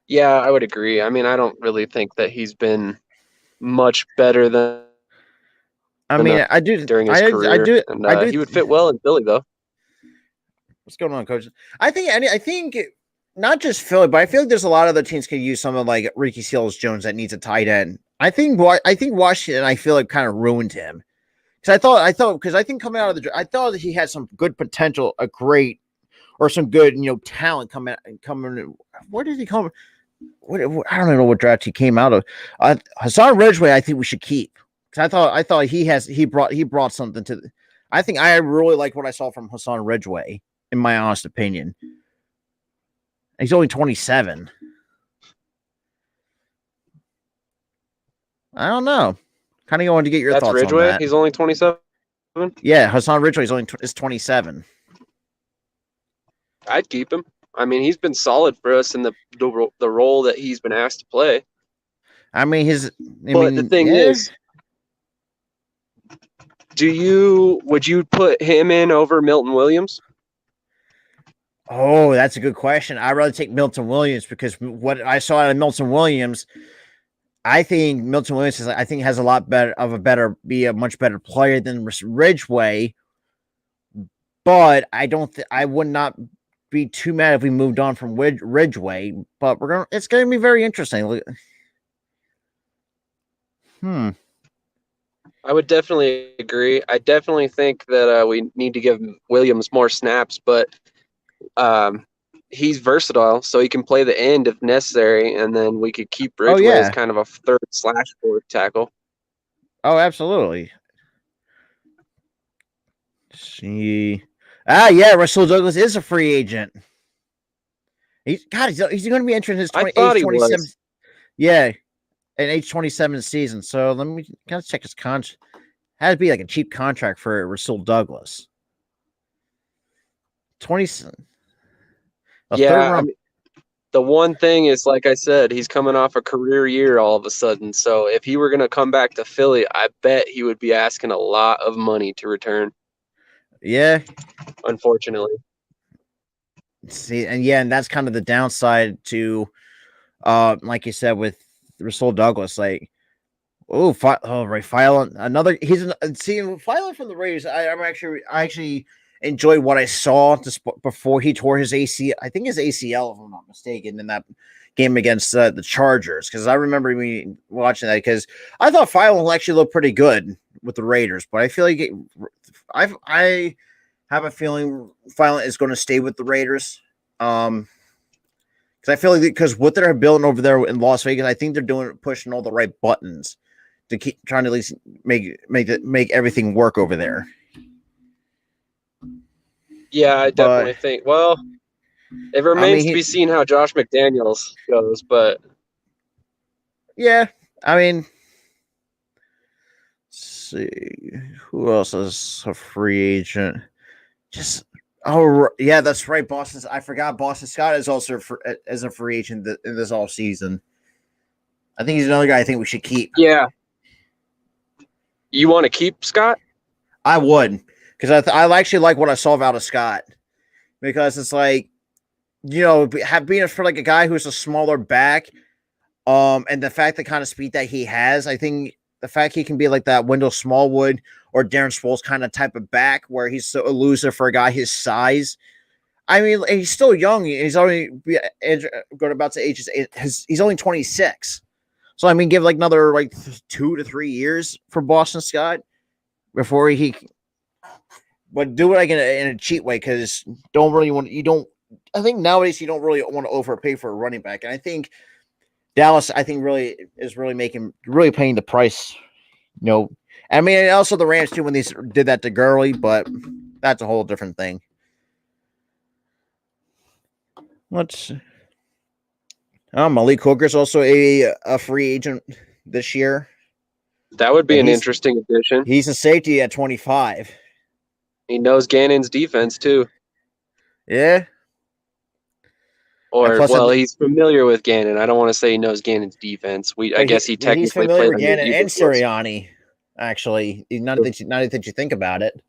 Yeah, I would agree. I mean, I don't really think that he's been much better than. I do during his career. He would fit well in Philly, though. What's going on, Coach? I think not just Philly, but I feel like there's a lot of other teams could use someone like Ricky Seals-Jones that needs a tight end. I think Washington, I feel like, kind of ruined him because I think coming out of I thought that he had some good potential, some good talent coming. Where did he come? I don't know what draft he came out of. Hassan Reddick, I think we should keep. I thought he brought something to. I think I really like what I saw from Hassan Reddick, in my honest opinion. He's only 27. I don't know. Kind of wanted to get your thoughts Ridgeway? On that. He's only 27. Yeah, Hassan Reddick is 27. I'd keep him. I mean, he's been solid for us in the role that he's been asked to play. The thing is, would you put him in over Milton Williams? Oh, that's a good question. I'd rather take Milton Williams because what I saw out of Milton Williams, I think Milton Williams has a lot better be a much better player than Ridgeway. But I would not be too mad if we moved on from Ridgeway. But it's going to be very interesting. I would definitely agree. I definitely think that we need to give Williams more snaps, but he's versatile, so he can play the end if necessary, and then we could keep Ridgeway as kind of a third / fourth tackle. Oh, absolutely. Let's see. Rasul Douglas is a free agent. He's going to be entering his age 27. Yeah, an age 27 season. So let me kind of check his contract. Had to be like a cheap contract for Rasul Douglas. 20. The one thing is, like I said, he's coming off a career year all of a sudden. So if he were going to come back to Philly, I bet he would be asking a lot of money to return. Yeah. Unfortunately. See, and that's kind of the downside to, like you said, with Rasul Douglas. Like, Phylon. Phylon from the Raiders. I actually enjoyed what I saw just before he tore his ACL. I think his ACL, if I'm not mistaken, in that game against the Chargers. Because I remember me watching that because I thought Phylon actually looked pretty good with the Raiders, but I feel like I have a feeling Phylon is going to stay with the Raiders. Because I feel like because what they're building over there in Las Vegas, I think they're pushing all the right buttons to keep trying to at least make everything work over there. Yeah, I definitely think. Well, it remains to be seen how Josh McDaniels goes, but yeah, let's see who else is a free agent. That's right. I forgot Boston Scott is also as a free agent in this off season. I think he's another guy I think we should keep. Yeah. You want to keep Scott? I would, because I actually like what I saw out of Scott, because it's like being for like a guy who's a smaller back, and the fact the kind of speed that he has, I think the fact he can be like that Wendell Smallwood or Darren Sproles kind of type of back where he's so elusive for a guy his size. I mean, he's still young. He's only going about to age. He's only 26. So I mean, give like another like 2 to 3 years for Boston Scott before he. But do it like in a cheap way because don't really want you don't. I think nowadays you don't really want to overpay for a running back, and I think Dallas, I think really is really paying the price. I mean, also the Rams too when they did that to Gurley, but that's a whole different thing. Malik Hooker's also a free agent this year. That would be an interesting addition. He's a safety at 25. He knows Gannon's defense too. Yeah. Or he's familiar with Gannon. I don't want to say he knows Gannon's defense. I guess he technically he's familiar played with Gannon and Sirianni. Actually, now that you think about it.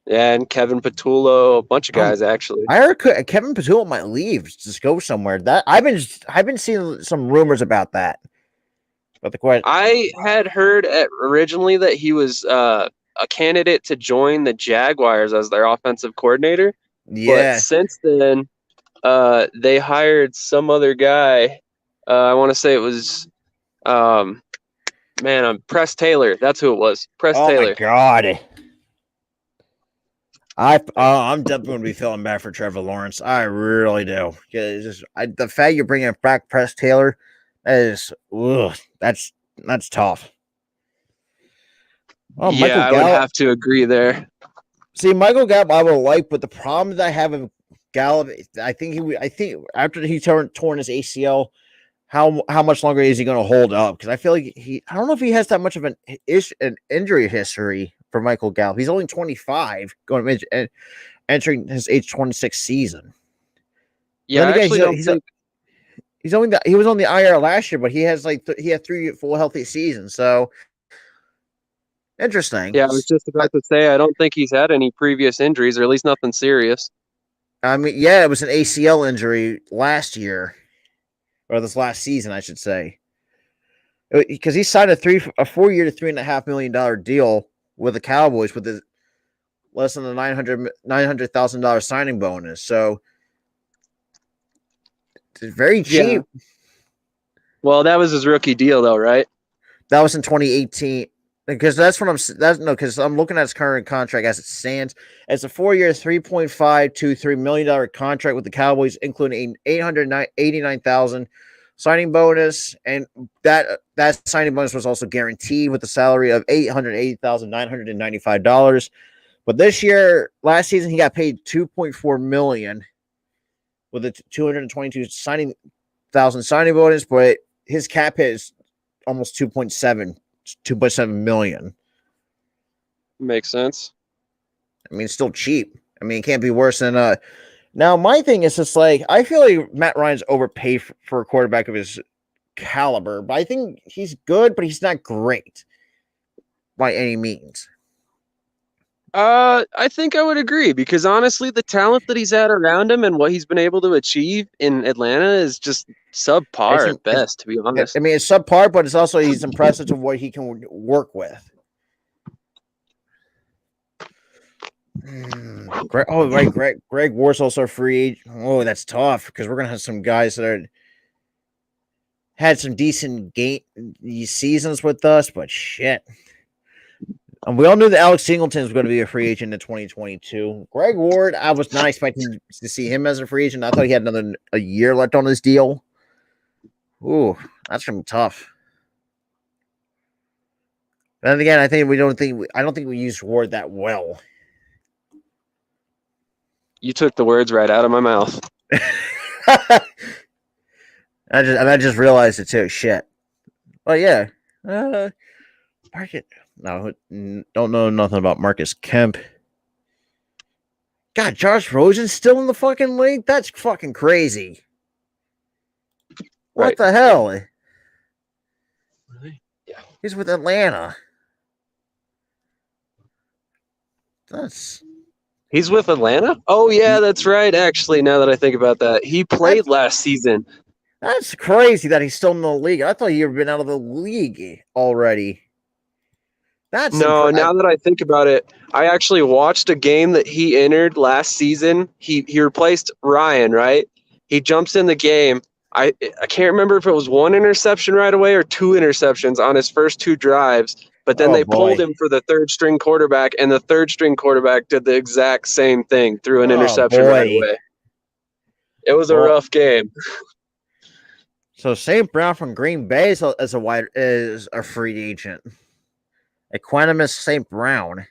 Yeah, and Kevin Patullo, a bunch of guys actually. I heard Kevin Patullo might leave, just go somewhere. That I've been seeing some rumors about that. But the question, I had heard originally that he was a candidate to join the Jaguars as their offensive coordinator. Yeah. But since then, they hired some other guy. I want to say it was, Press Taylor. That's who it was. Press Taylor. Oh my God. I'm definitely going to be feeling bad for Trevor Lawrence. I really do. The fact you're bringing back Press Taylor, that's tough. Oh, yeah, Michael Gallup, I would have to agree there. See, Michael Gallup, I would like, but the problem that I have with Gallup, I think after he torn his ACL, how much longer is he going to hold up? Because I feel like I don't know if he has that much of an injury history for Michael Gallup. He's only 25, entering his age 26 season. Yeah, again, he was on the IR last year, but he had 3 full healthy seasons. So interesting. Yeah, I was just about to say I don't think he's had any previous injuries, or at least nothing serious. I mean, yeah, it was an ACL injury last year, or this last season, I should say, because he signed a 4-year to $3.5 million deal with the Cowboys with less than a $900,000 signing bonus. So it's very cheap. Yeah. Well, that was his rookie deal, though, right? That was in 2018. Because because I'm looking at his current contract as it stands. It's a 4-year, $3.523 million contract with the Cowboys, including an $889,000 signing bonus, and that signing bonus was also guaranteed with a salary of $880,995. But last season, he got paid $2.4 million with a $222,000 signing bonus, but his cap hit is almost 2.7 million. Makes sense. I mean, it's still cheap. I mean, it can't be worse than Now, my thing is just like I feel like Matt Ryan's overpaid for a quarterback of his caliber, but I think he's good, but he's not great by any means. I think I would agree because honestly, the talent that he's had around him and what he's been able to achieve in Atlanta is just subpar at best, to be honest. I mean, it's subpar, but it's also he's impressive to what he can work with. Greg Ward's also a free agent. Oh, that's tough because we're gonna have some guys that had some decent seasons with us, but shit. And we all knew that Alex Singleton was going to be a free agent in 2022. Greg Ward, I was not expecting to see him as a free agent. I thought he had a year left on his deal. Ooh, that's going to be tough. Then again, I don't think we used Ward that well. You took the words right out of my mouth. I just realized it too. Shit. Oh yeah. Market. No, don't know nothing about Marcus Kemp. God, Josh Rosen's still in the fucking league? That's fucking crazy. What the hell? Really? Yeah. He's with Atlanta. He's with Atlanta? Oh, yeah, that's right, actually, now that I think about that. He played last season. That's crazy that he's still in the league. I thought he'd been out of the league already. No, now that I think about it, I actually watched a game that he entered last season. He replaced Ryan, right? He jumps in the game. I can't remember if it was one interception right away or two interceptions on his first two drives, but then they pulled him for the third string quarterback, and the third string quarterback did the exact same thing, threw an interception right away. It was a rough game. So St. Brown from Green Bay is a free agent. Equanimous St. Brown.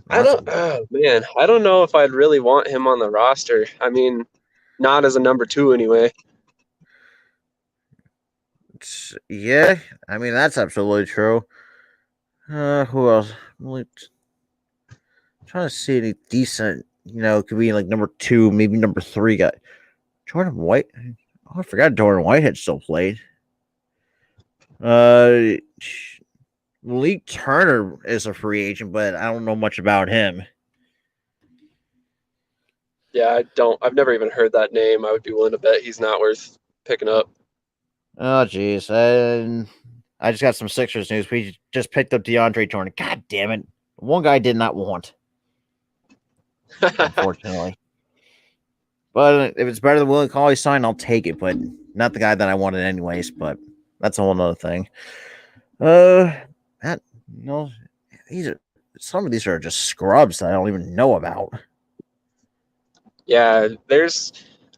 I don't know if I'd really want him on the roster. I mean, not as a number 2 anyway. Yeah, I mean, that's absolutely true. Who else? I'm trying to see any decent, could be like number 2, maybe number 3 guy. Jordan White. Oh, I forgot Jordan Whitehead still played. Malik Turner is a free agent, but I don't know much about him. Yeah, I've never even heard that name. I would be willing to bet he's not worth picking up. Oh, geez. And I just got some Sixers news. We just picked up DeAndre Jordan. God damn it. One guy did not want. Unfortunately. But if it's better than Willie Cauley sign, I'll take it. But not the guy that I wanted anyways. But that's a whole other thing. Some of these are just scrubs that I don't even know about. Yeah, there's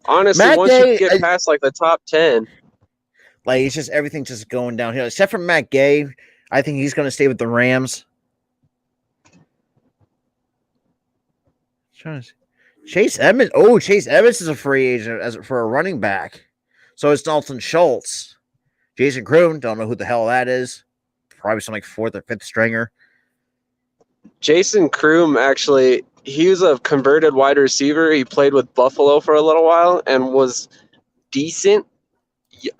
honestly once you get past like the top 10, like it's just everything just going downhill. Except for Matt Gay, I think he's going to stay with the Rams. Chase Edmonds. Oh, Chase Edmonds is a free agent for a running back. So it's Dalton Schultz. Jason Kroon, don't know who the hell that is. Probably some like 4th or 5th stringer. Jason Kroon, actually, he was a converted wide receiver. He played with Buffalo for a little while and was decent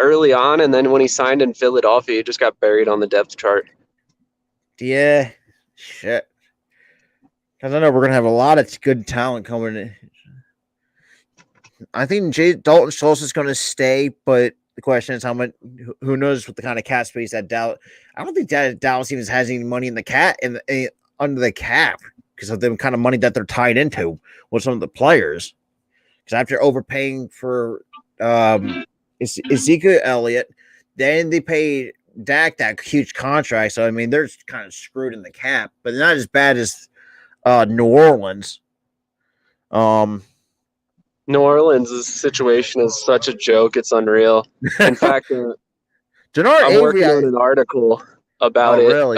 early on. And then when he signed in Philadelphia, he just got buried on the depth chart. Yeah, shit. Because I know we're going to have a lot of good talent coming in. I think Dalton Schultz is going to stay, but the question is how much. Who knows what the kind of cap space that Dallas? I don't think that Dallas even has any money in the under the cap because of the kind of money that they're tied into with some of the players. Because after overpaying for Ezekiel Elliott, then they paid Dak that huge contract. So I mean, they're kind of screwed in the cap, but not as bad as New Orleans. New Orleans' situation is such a joke. It's unreal. In fact, I'm working on an article about it really?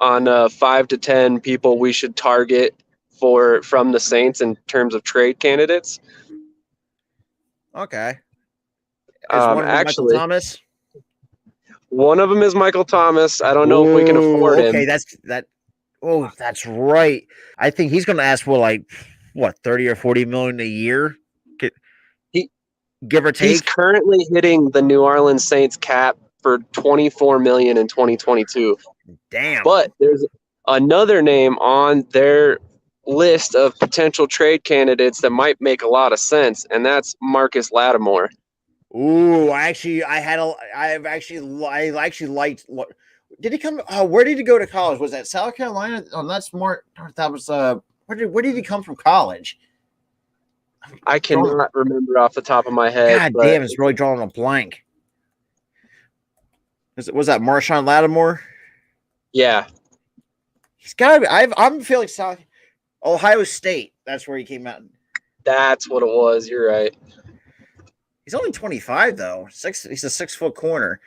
On 5 to 10 people we should target from the Saints in terms of trade candidates. Okay. Is one of them Michael Thomas? One of them is Michael Thomas. I don't know if we can afford him. Okay, that's right. I think he's going to ask for 30 or 40 million a year, give or take. He's currently hitting the New Orleans Saints cap for $24 million in 2022. Damn. But there's another name on their list of potential trade candidates that might make a lot of sense, and that's Marcus Lattimore. Ooh, I actually liked. Did he come? Where did he go to college? Was that South Carolina? Oh, that's more. That was Where did he come from college? I cannot remember off the top of my head. God damn, it's really drawing a blank. Was that Marshawn Lattimore? Yeah. He's got to be. I'm feeling Ohio State. That's where he came out. That's what it was. You're right. He's only 25 though. He's a 6-foot corner.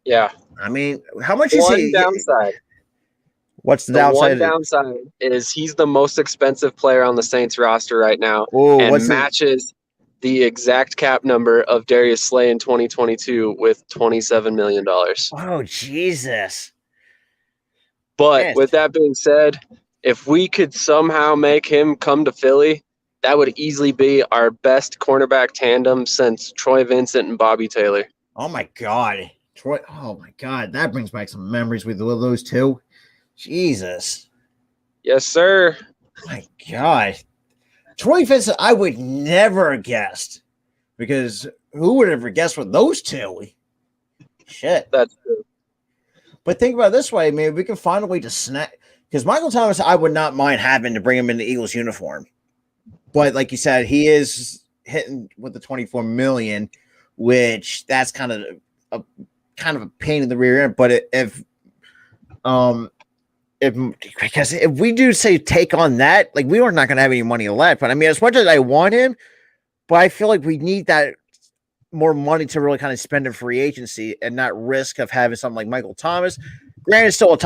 Yeah. I mean, how much is he? Downside. What's the downside? One downside is he's the most expensive player on the Saints roster right now, and matches the exact cap number of Darius Slay in 2022 with $27 million. Oh, Jesus. But with that being said, if we could somehow make him come to Philly, that would easily be our best cornerback tandem since Troy Vincent and Bobby Taylor. Oh, my God. That brings back some memories with those two. Jesus. Yes, sir. My God. Troy Vincent, I would never have guessed. Because who would have ever guessed with those two? Shit. That's true. But think about it this way, man. We can find a way to snap. Because Michael Thomas, I would not mind having to bring him in the Eagles uniform. But like you said, he is hitting with the 24 million, which that's kind of a pain in the rear end. But because if we do say take on that, like we are not going to have any money left. But I mean, as much as I want him, but I feel like we need that more money to really kind of spend in free agency and not risk of having something like Michael Thomas. Granted, still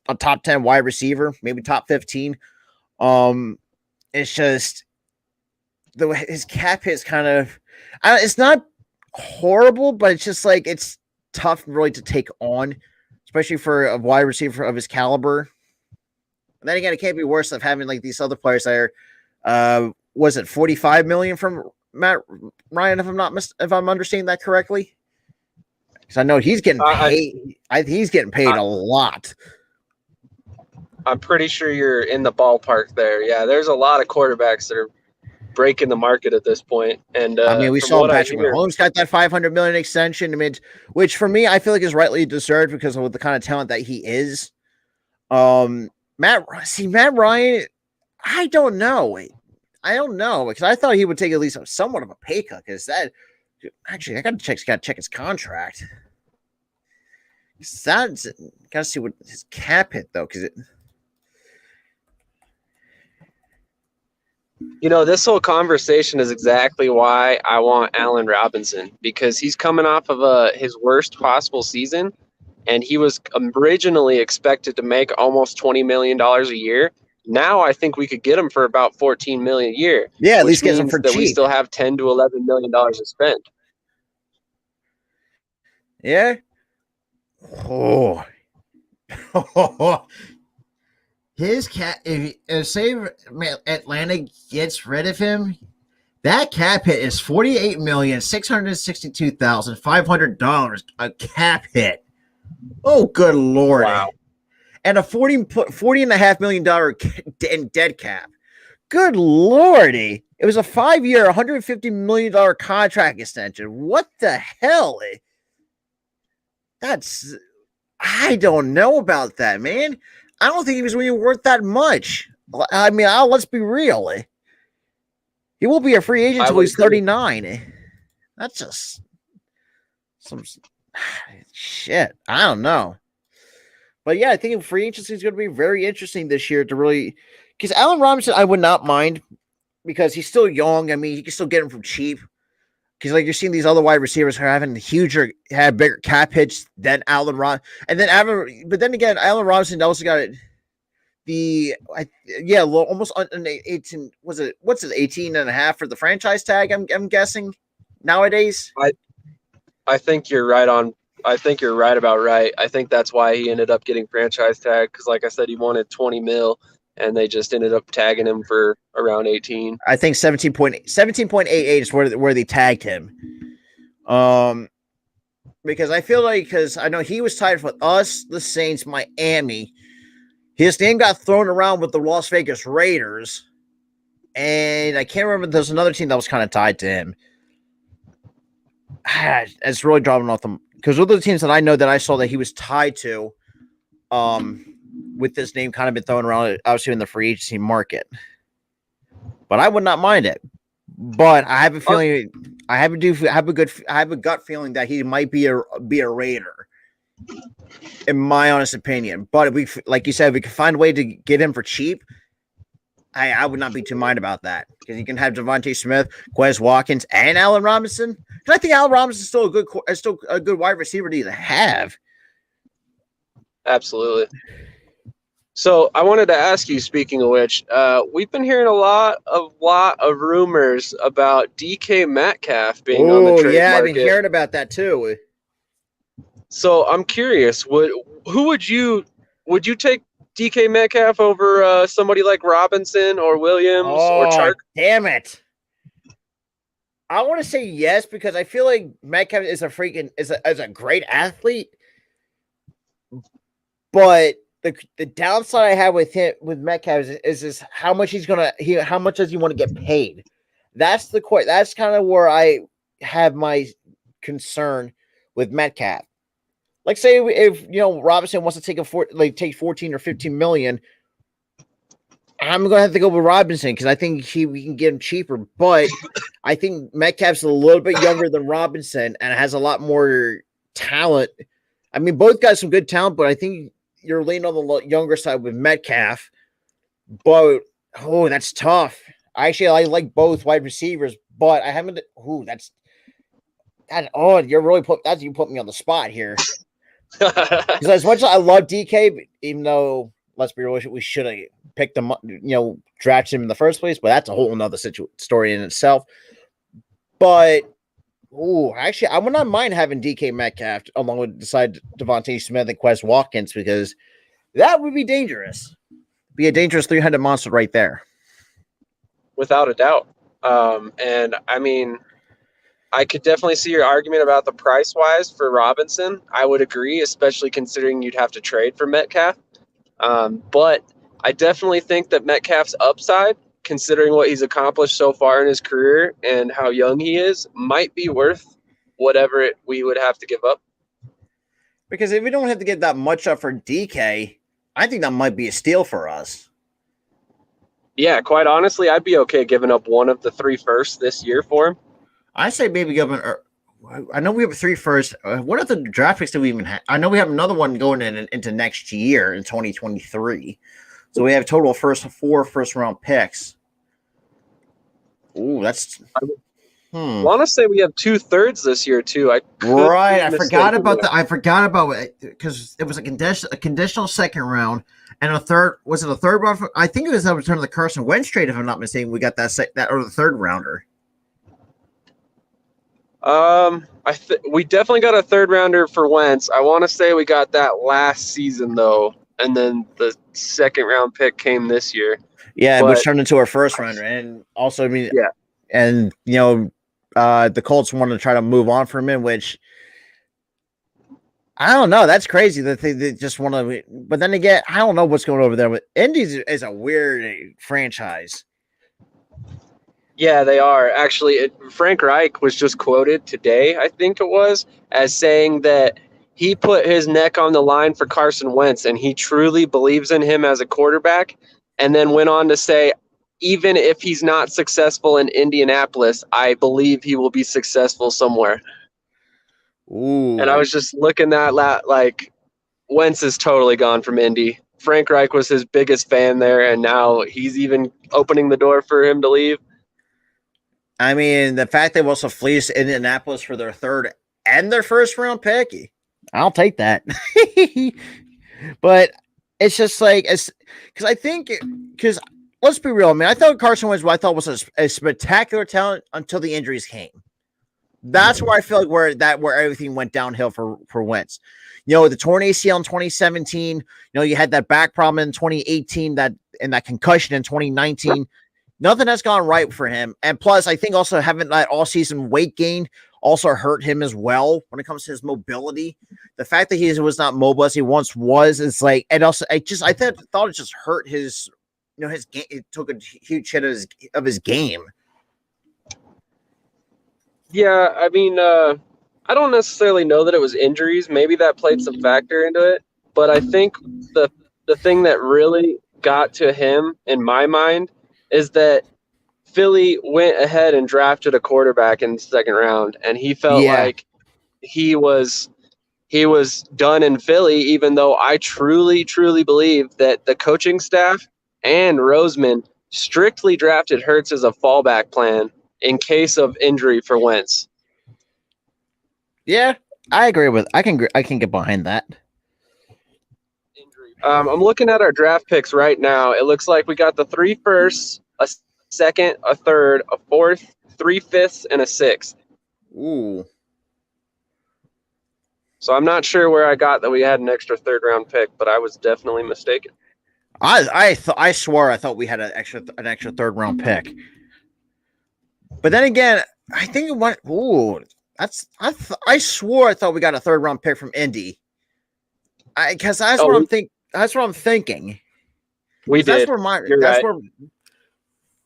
a top 10 wide receiver, maybe top 15. It's just his cap hit is kind of, it's not horrible, but it's just like it's tough really to take on, especially for a wide receiver of his caliber. And then again, it can't be worse of having like these other players that are, was it 45 million from Matt Ryan? If I'm understanding that correctly, because I know he's getting paid. He's getting paid a lot. I'm pretty sure you're in the ballpark there. Yeah, there's a lot of quarterbacks that are breaking the market at this point. And I mean, we saw Patrick Mahomes got that 500 million extension. I mean, which for me, I feel like is rightly deserved because of the kind of talent that he is. Matt Ryan, I don't know because I thought he would take at least somewhat of a pay cut. Because that actually, I got to check his contract. Got to see what his cap hit though, because this whole conversation is exactly why I want Allen Robinson, because he's coming off of his worst possible season, and he was originally expected to make almost $20 million a year. Now I think we could get him for about $14 million a year. Yeah, at least get him for cheap. We still have $10 to $11 million to spend. Yeah. Oh. His cap, if say Atlanta gets rid of him, that cap hit is $48,662,500 a cap hit. Oh, good Lord. Wow. And a $40.5 million dead cap. Good Lordy. It was a 5-year, $150 million contract extension. What the hell? I don't know about that, man. I don't think he was really worth that much. I mean, let's be real. He will be a free agent until he's 39. That's just some shit. I don't know. But yeah, I think free agency is going to be very interesting this year to really, because Allen Robinson, I would not mind because he's still young. I mean, you can still get him from cheap. Because like you're seeing these other wide receivers who are having had bigger cap hits than Allen Robinson, and then but then again, Allen Robinson also got almost an 18. Was it what's it 18.5 for the franchise tag? I'm guessing nowadays. I think you're right on. I think you're right about right. I think that's why he ended up getting franchise tag because, like I said, he wanted 20 mil. And they just ended up tagging him for around 18. I think 17.88 is where they tagged him. Because I feel like I know he was tied with us, the Saints, Miami. His name got thrown around with the Las Vegas Raiders, and I can't remember. There's another team that was kind of tied to him. It's really dropping off them because those are the teams that I know that I saw that he was tied to. With this name kind of been thrown around, obviously in the free agency market, but I would not mind it. But I have a feeling, I have a gut feeling that he might be a Raider, in my honest opinion. But if we, like you said, we can find a way to get him for cheap. I would not be too mind about that because you can have Davonte Smith, Quez Watkins, and Allen Robinson. Because I think Allen Robinson is still a good wide receiver to have. Absolutely. So I wanted to ask you, speaking of which, we've been hearing a lot of rumors about DK Metcalf being on the trade market. Yeah, I've been hearing about that too. So I'm curious, would you take DK Metcalf over somebody like Robinson or Williams or Chark? Damn it. I want to say yes because I feel like Metcalf is a great athlete. But the downside I have with Metcalf is how much how much does he want to get paid? That's that's kind of where I have my concern with Metcalf. Like, say if Robinson wants to take 14 or 15 million, I'm gonna have to go with Robinson because I think we can get him cheaper. But I think Metcalf's a little bit younger than Robinson and has a lot more talent. I mean, both guys some good talent, but I think you're leaning on the younger side with Metcalf. But that's tough. I like both wide receivers, but I haven't. You're really you put me on the spot here. Because as much as I love DK, even though let's be real, we should have picked him, drafted him in the first place, but that's a whole nother story in itself. But actually, I would not mind having DK Metcalf along with Davonte Smith and Quez Watkins because that would be dangerous. Be a dangerous 300 monster right there. Without a doubt. And I mean, I could definitely see your argument about the price wise for Robinson. I would agree, especially considering you'd have to trade for Metcalf. But I definitely think that Metcalf's upside, considering what he's accomplished so far in his career and how young he is, might be worth whatever we would have to give up. Because if we don't have to give that much up for DK, I think that might be a steal for us. Yeah, quite honestly, I'd be okay giving up one of the 3 firsts this year for him. I say maybe giving. I know we have 3 firsts. What other draft picks do we even have? I know we have another one going into next year in 2023. So we have a total of 4 first-round picks. Ooh, that's. I want to say we have 2/3 this year too. I forgot about that. I forgot about it because it was a conditional second round and a third. Was it a third round? I think it was a return of the Carson Wentz trade. If I'm not mistaken, we got that or the third rounder. We definitely got a 3rd rounder for Wentz. I want to say we got that last season though, and then the 2nd round pick came this year. Yeah, which turned into our 1st rounder, and also and the Colts want to try to move on from him, which I don't know. That's crazy that they just want to. But then again, I don't know what's going over there. But Indy's is a weird franchise. Yeah, they are. Actually, Frank Reich was just quoted today, I think it was, as saying that he put his neck on the line for Carson Wentz, and he truly believes in him as a quarterback, and then went on to say, even if he's not successful in Indianapolis, I believe he will be successful somewhere. Ooh. And I was just looking at like Wentz is totally gone from Indy. Frank Reich was his biggest fan there, and now he's even opening the door for him to leave. I mean, the fact they've also fleeced Indianapolis for their 3rd and their 1st round pick, I'll take that. But it's just like, because let's be real. I mean, I thought Carson Wentz, I thought was a spectacular talent until the injuries came. That's where I feel like where everything went downhill for Wentz. The torn ACL in 2017. You had that back problem in 2018, and that concussion in 2019. Nothing has gone right for him. And plus, I think also having that all-season weight gain also hurt him as well when it comes to his mobility. The fact that he was not mobile as he once was, it's like, and also I thought it just hurt his, his game. It took a huge hit of his game. Yeah, I mean, I don't necessarily know that it was injuries. Maybe that played some factor into it. But I think the thing that really got to him, in my mind, is that Philly went ahead and drafted a quarterback in the 2nd round, and he felt like he was done in Philly, even though I truly, truly believe that the coaching staff and Roseman strictly drafted Hurts as a fallback plan in case of injury for Wentz. Yeah, I agree with. I can get behind that. I'm looking at our draft picks right now. It looks like we got the 3 firsts, a 2nd, a 3rd, a 4th, 3 5ths, and a 6th. Ooh. So I'm not sure where I got that we had an extra 3rd round pick, but I was definitely mistaken. I swore I thought we had an extra 3rd round pick. But then again, I think it went. Ooh, I swore I thought we got a 3rd round pick from Indy. Because that's what I'm thinking. That's what I'm thinking. We That's did. You're that's right. where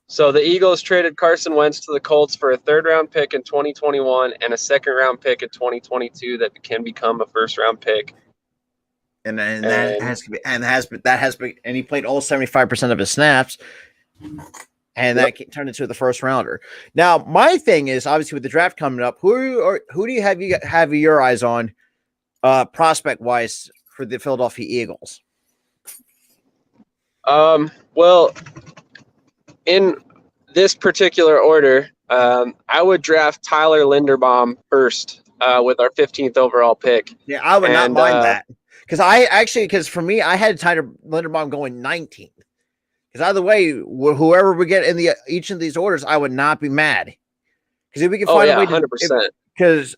So the Eagles traded Carson Wentz to the Colts for a third-round pick in 2021 and a second-round pick in 2022 that can become a first-round pick. and that has to be and he played all 75% of his snaps. And that turned into the first rounder. Now, my thing is obviously with the draft coming up, who do you have your eyes on, prospect wise, for the Philadelphia Eagles? Well, in this particular order, I would draft Tyler Linderbaum first with our 15th overall pick. Yeah, I would not mind that because for me, I had Tyler Linderbaum going 19th. Because either way, whoever we get in each of these orders, I would not be mad. Because if we can find a way to 100%. Because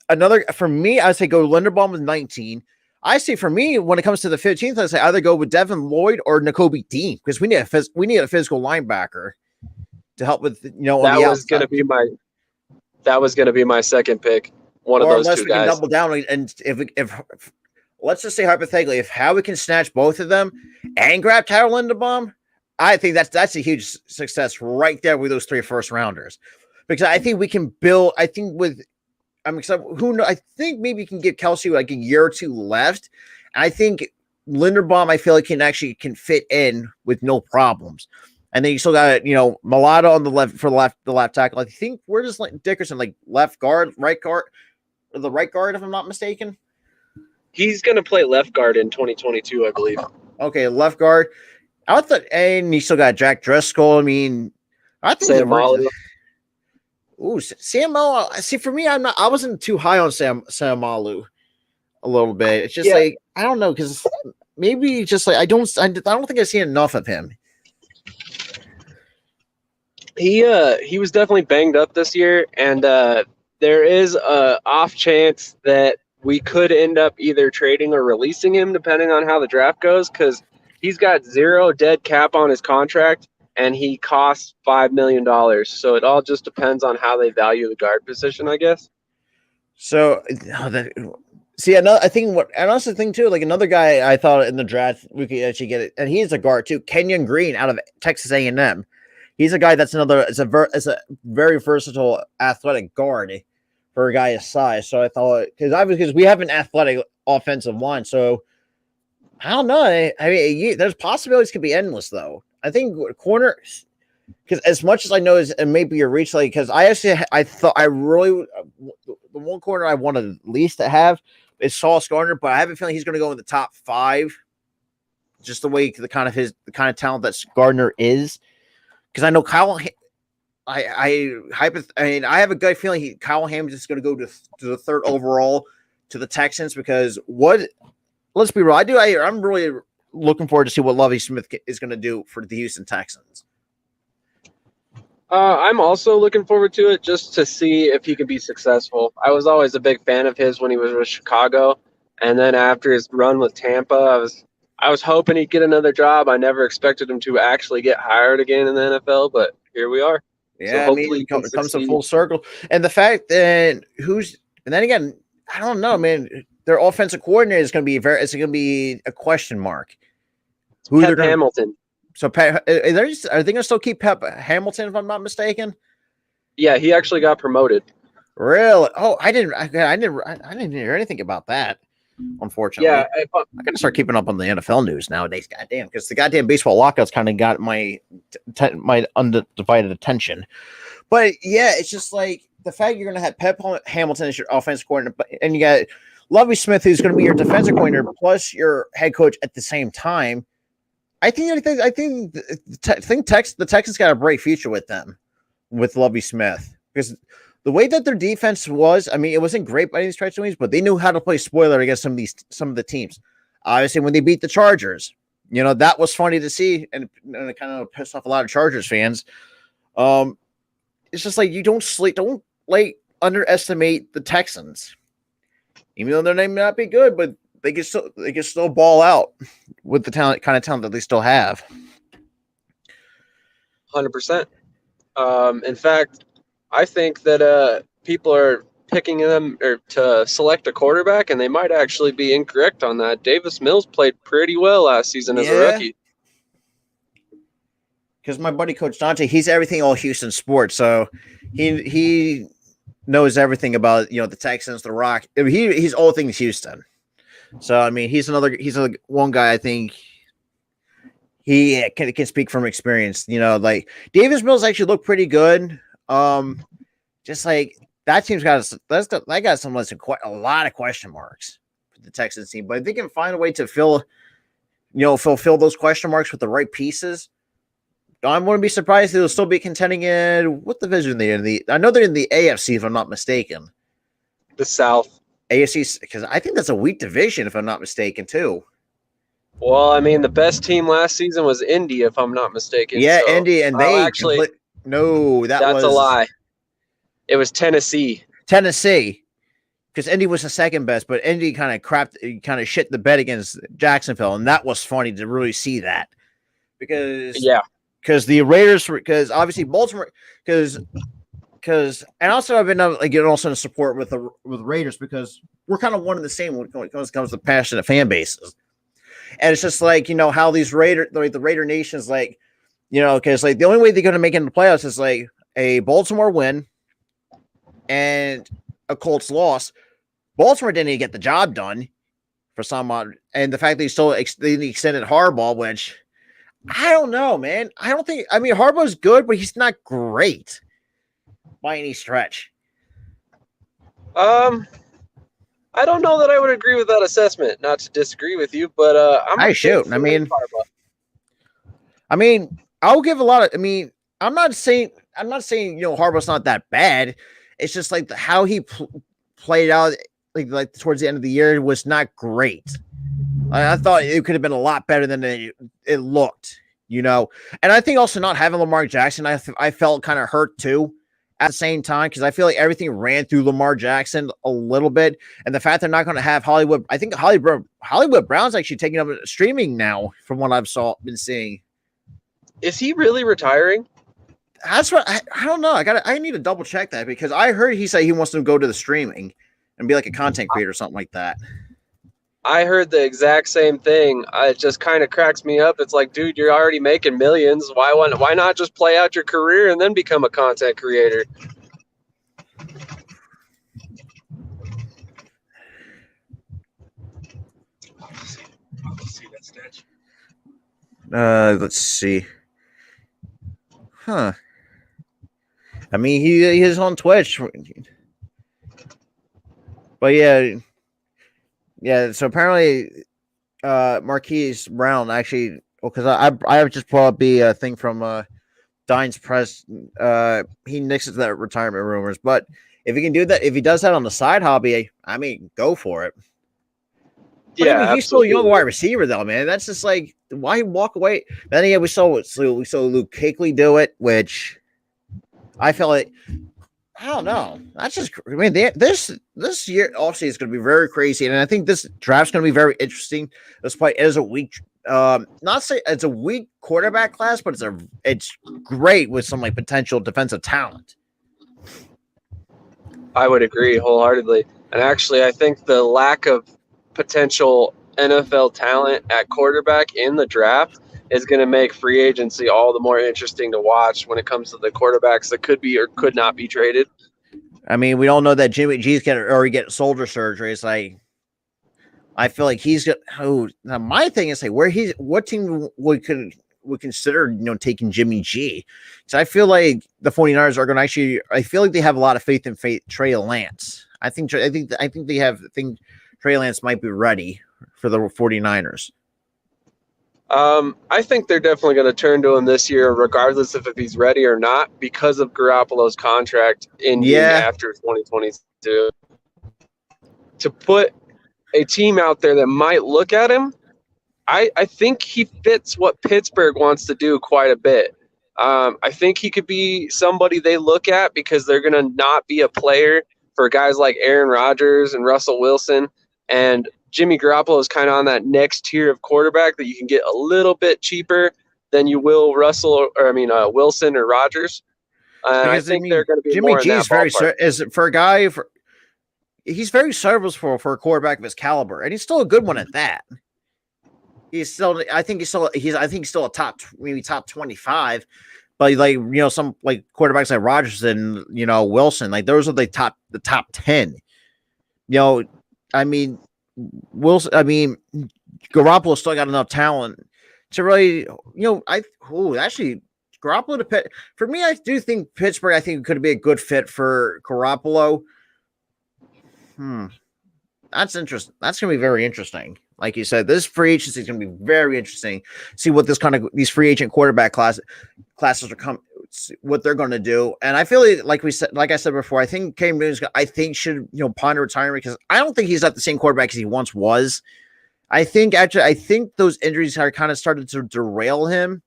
for me, I say go Linderbaum with 19. I say for me, when it comes to the 15th, I say either go with Devin Lloyd or Nakobe Dean because we need a physical linebacker to help with that was going to be my second pick. One of those two guys. Unless we can double down and if let's just say hypothetically, if how we can snatch both of them and grab Tyler Linderbaum, I think that's a huge success right there with those 3 first rounders, because I think we can build. I think I think maybe you can give Kelsey like a year or 2 left. And I think Linderbaum, I feel like can fit in with no problems. And then you still got Mulatto on the left for the left tackle. I think where does Dickerson left guard, right guard, or the right guard if I'm not mistaken. He's going to play left guard in 2022, I believe. Okay, left guard. I thought, and you still got Jack Driscoll. I mean, I think Sam. See, for me, I wasn't too high on Sam Malu a little bit. It's just I don't know, because maybe just I don't think I've seen enough of him. He was definitely banged up this year, and there is a off chance that we could end up either trading or releasing him depending on how the draft goes, because he's got 0 dead cap on his contract, and he costs $5 million. So it all just depends on how they value the guard position, I guess. So, I think too, another guy I thought in the draft we could actually get it, and he's a guard too, Kenyon Green out of Texas A&M. He's a guy that's is a very versatile athletic guard for a guy his size. So I thought, because we have an athletic offensive line, so I don't know. I mean, there's possibilities could be endless, though. I think corner, because as much as I know it may be a reach, because the one corner I wanted least to have is Sauce Gardner, but I have a feeling he's going to go in the top 5, just the way the kind of talent that Gardner is. Because I know Kyle, I have a good feeling Kyle Hamilton is going to go to the 3rd overall to the Texans, because let's be real. I'm really looking forward to see what Lovie Smith is going to do for the Houston Texans. I'm also looking forward to it just to see if he can be successful. I was always a big fan of his when he was with Chicago, and then after his run with Tampa, I was hoping he'd get another job. I never expected him to actually get hired again in the NFL, but here we are. Yeah, so hopefully it comes to full circle. And the fact that and then again, I don't know, man. Their offensive coordinator is going to be a question mark. Pep Hamilton. So are they going to still keep Pep Hamilton if I'm not mistaken? Yeah, he actually got promoted. Really? Oh, I didn't hear anything about that. Unfortunately, yeah, I gotta start keeping up on the NFL news nowadays. Goddamn, because the goddamn baseball lockouts kind of got my undivided attention. But yeah, it's just the fact you're gonna have Pep Hamilton as your offensive coordinator, and you got Lovie Smith, who's going to be your defensive coordinator plus your head coach at the same time. I think the Texans got a bright future with them, with Lovie Smith, because the way that their defense was, I mean, it wasn't great by any stretch of the but they knew how to play spoiler against some of the teams. Obviously, when they beat the Chargers, that was funny to see, and it kind of pissed off a lot of Chargers fans. It's just you don't underestimate the Texans, even though their name may not be good, but they can still ball out with the kind of talent that they still have. 100%. In fact, I think that people are picking them or to select a quarterback, and they might actually be incorrect on that. Davis Mills played pretty well last season as a rookie. Because my buddy Coach Dante, he's everything all Houston sports, so he knows everything about the Texans, the Rock. He's all things Houston. So I mean, he's one guy I think he can speak from experience. Like Davis Mills actually looked pretty good. Just like that team's got a lot of question marks for the Texans team, but if they can find a way to fulfill those question marks with the right pieces, I wouldn't be surprised if they'll still be contending in what division they're in. I know they're in the AFC, if I'm not mistaken. The South. AFC, because I think that's a weak division, if I'm not mistaken, too. Well, I mean, the best team last season was Indy, if I'm not mistaken. Yeah, so, Indy, and they actually that's a lie. It was Tennessee. Because Indy was the second best, but Indy kind of shit the bed against Jacksonville, and that was funny to really see that. Because the Raiders, because obviously Baltimore, and also I've been also in support with Raiders because we're kind of one and the same when it comes to passionate fan bases, and it's just how these the Raider Nation's because the only way they're going to make it in the playoffs is a Baltimore win and a Colts loss. Baltimore didn't even get the job done for some odd, and the fact they extended Harbaugh, which. I don't know, man. Harbaugh's good, but he's not great by any stretch. I don't know that I would agree with that assessment. Not to disagree with you, but I'll give a lot of. I'm not saying Harbaugh's not that bad. It's just how he played out towards the end of the year was not great. I thought it could have been a lot better than it looked, And I think also not having Lamar Jackson, I felt kind of hurt too at the same time because I feel like everything ran through Lamar Jackson a little bit. And the fact they're not going to have Hollywood, I think Hollywood Brown's actually taking up streaming now from what I've been seeing. Is he really retiring? That's what I don't know. I need to double check that because I heard he said he wants to go to the streaming and be like a content creator or something like that. I heard the exact same thing. It just kind of cracks me up. It's like, dude, you're already making millions. Why not just play out your career and then become a content creator? Let's see. Huh. He is on Twitch. But yeah. Yeah, so apparently Marquise Brown actually, because I just pulled up the thing from Dine's Press. He nixes that retirement rumors, but if he can do that, if he does that on the side hobby, go for it. Yeah, he's still a young wide receiver though, man. That's just why walk away? Then again, we saw Luke Kuechly do it, which I felt like. I don't know. That's just. This year obviously is going to be very crazy, and I think this draft's going to be very interesting. Despite it is a weak, not say it's a weak quarterback class, but it's great with some potential defensive talent. I would agree wholeheartedly, and actually, I think the lack of potential NFL talent at quarterback in the draft is going to make free agency all the more interesting to watch when it comes to the quarterbacks that could be or could not be traded. We all know that Jimmy G's get shoulder surgery. It's I feel like he's got. Oh, now my thing is what team would consider taking Jimmy G? Because I feel like the 49ers are going to actually. I feel like they have a lot of faith in Trey Lance. I think Trey Lance might be ready for the 49ers. I think they're definitely going to turn to him this year, regardless of if he's ready or not, because of Garoppolo's contract ending after 2022. To put a team out there that might look at him, I think he fits what Pittsburgh wants to do quite a bit. I think he could be somebody they look at because they're going to not be a player for guys like Aaron Rodgers and Russell Wilson, and Jimmy Garoppolo is kind of on that next tier of quarterback that you can get a little bit cheaper than you will Wilson or Rodgers. I think they're going to be Jimmy more G in is that ballpark. is for a guy for he's very serviceable for a quarterback of his caliber, and he's still a good one at that. I think he's still a top 25. But like some like quarterbacks like Rodgers and Wilson, like those are the top 10. I mean Wilson. I mean Garoppolo still got enough talent to really actually Garoppolo to Pitt. For me, I do think Pittsburgh. I think could be a good fit for Garoppolo. That's interesting. That's going to be very interesting. Like you said, this free agency is going to be very interesting. See what these free agent quarterback classes are what they're going to do. And I feel like I said before, I think Cam Newton should ponder retirement because I don't think he's not the same quarterback as he once was. I think those injuries are kind of started to derail him,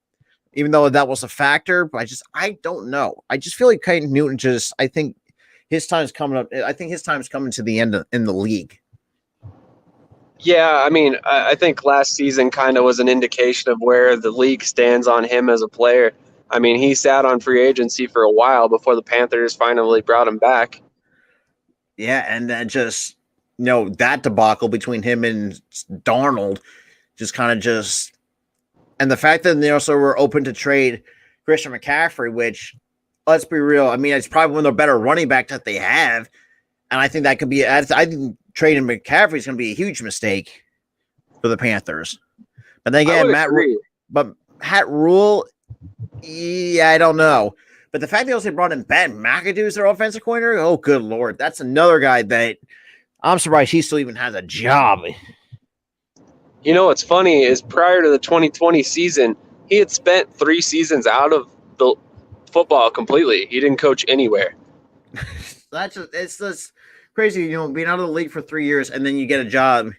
even though that was a factor. But I don't know. I just feel like Cam Newton I think his time is coming up. I think his time is coming to the end in the league. Yeah, I mean, I think last season kind of was an indication of where the league stands on him as a player. I mean, he sat on free agency for a while before the Panthers finally brought him back. Yeah, and then that debacle between him and Darnold and the fact that they also were open to trade Christian McCaffrey, which, let's be real, I mean, it's probably one of the better running backs that they have. And I think that could be, I think trading McCaffrey is going to be a huge mistake for the Panthers. But then again, Matt Rule, yeah, I don't know. But the fact they also brought in Ben McAdoo as their offensive coordinator, oh, good Lord. That's another guy that I'm surprised he still even has a job. What's funny is prior to the 2020 season, he had spent 3 seasons out of the football completely. He didn't coach anywhere. It's just crazy, being out of the league for 3 years and then you get a job.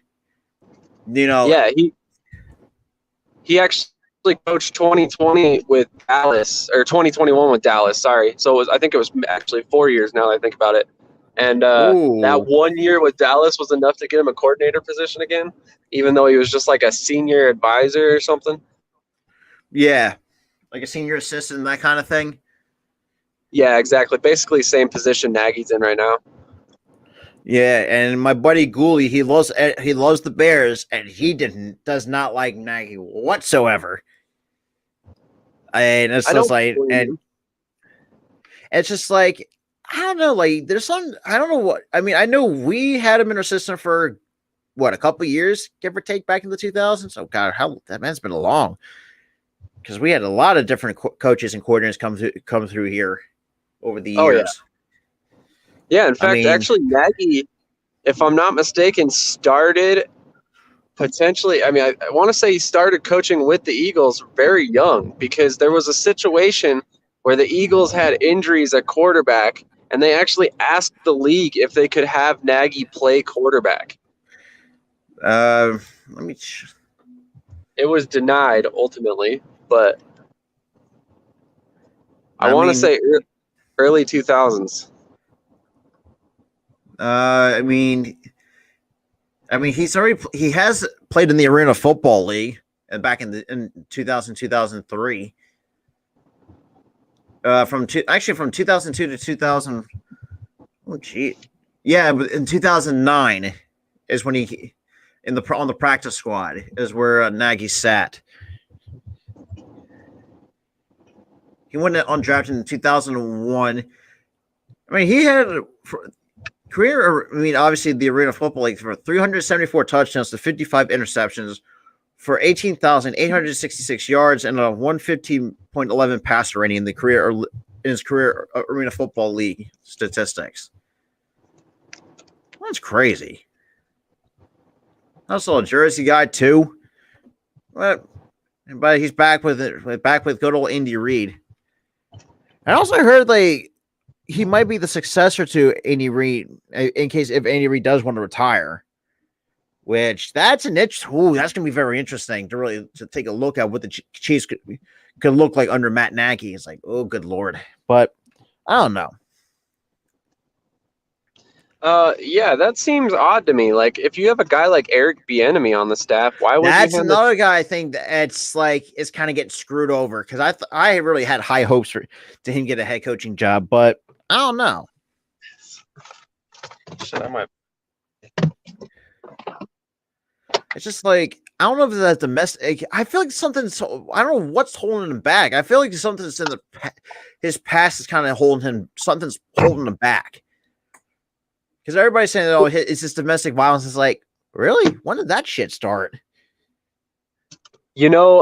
Yeah, he actually coached 2020 with Dallas, or 2021 with Dallas. Sorry, so I think it was actually 4 years now that I think about it. And that 1 year with Dallas was enough to get him a coordinator position again, even though he was just like a senior advisor or something. Yeah, like a senior assistant, that kind of thing. Yeah, exactly. Basically, same position Nagy's in right now. Yeah, and my buddy Gooley, he loves the Bears, and he does not like Nagy whatsoever. And it's just like, and it's just like, I don't know, like there's some, I don't know what, I mean, I know we had him in our system for a couple of years, give or take, back in the 2000s. Oh God, that man's been long, because we had a lot of different coaches and coordinators come through here over the years. Yeah, in fact, actually, Nagy, if I'm not mistaken, started potentially, I want to say he started coaching with the Eagles very young, because there was a situation where the Eagles had injuries at quarterback, and they actually asked the league if they could have Nagy play quarterback. It was denied ultimately, but I want to say early 2000s. He has played in the Arena Football League back in 2000, 2003. From 2002 to 2000. Oh, gee. Yeah, but in 2009 is when he on the practice squad is where Nagy sat. He went undrafted in 2001. I mean, he had career. I mean, obviously the Arena Football League for 374 touchdowns to 55 interceptions for 18,866 yards and a 115.11 passer rating in his career Arena Football League statistics. That's crazy. Also a Jersey guy too, but he's back with good old Andy Reid. I also heard he might be the successor to Andy Reid if Andy Reid does want to retire. Which that's that's going to be very interesting to take a look at what the Chiefs could look like under Matt Nagy. It's like, oh, good Lord. But I don't know. Yeah, that seems odd to me. Like, if you have a guy like Eric Bieniemy on the staff, why would that's another guy? I think that it's kind of getting screwed over, because I really had high hopes to him get a head coaching job, but I don't know. Shit, I might It's just like, I don't know if that's domestic. I feel like something's. I don't know what's holding him back. I feel like something's in his past is kind of holding him. Something's holding him back. Because everybody's saying, "Oh, it's this domestic violence." It's like, really? When did that shit start?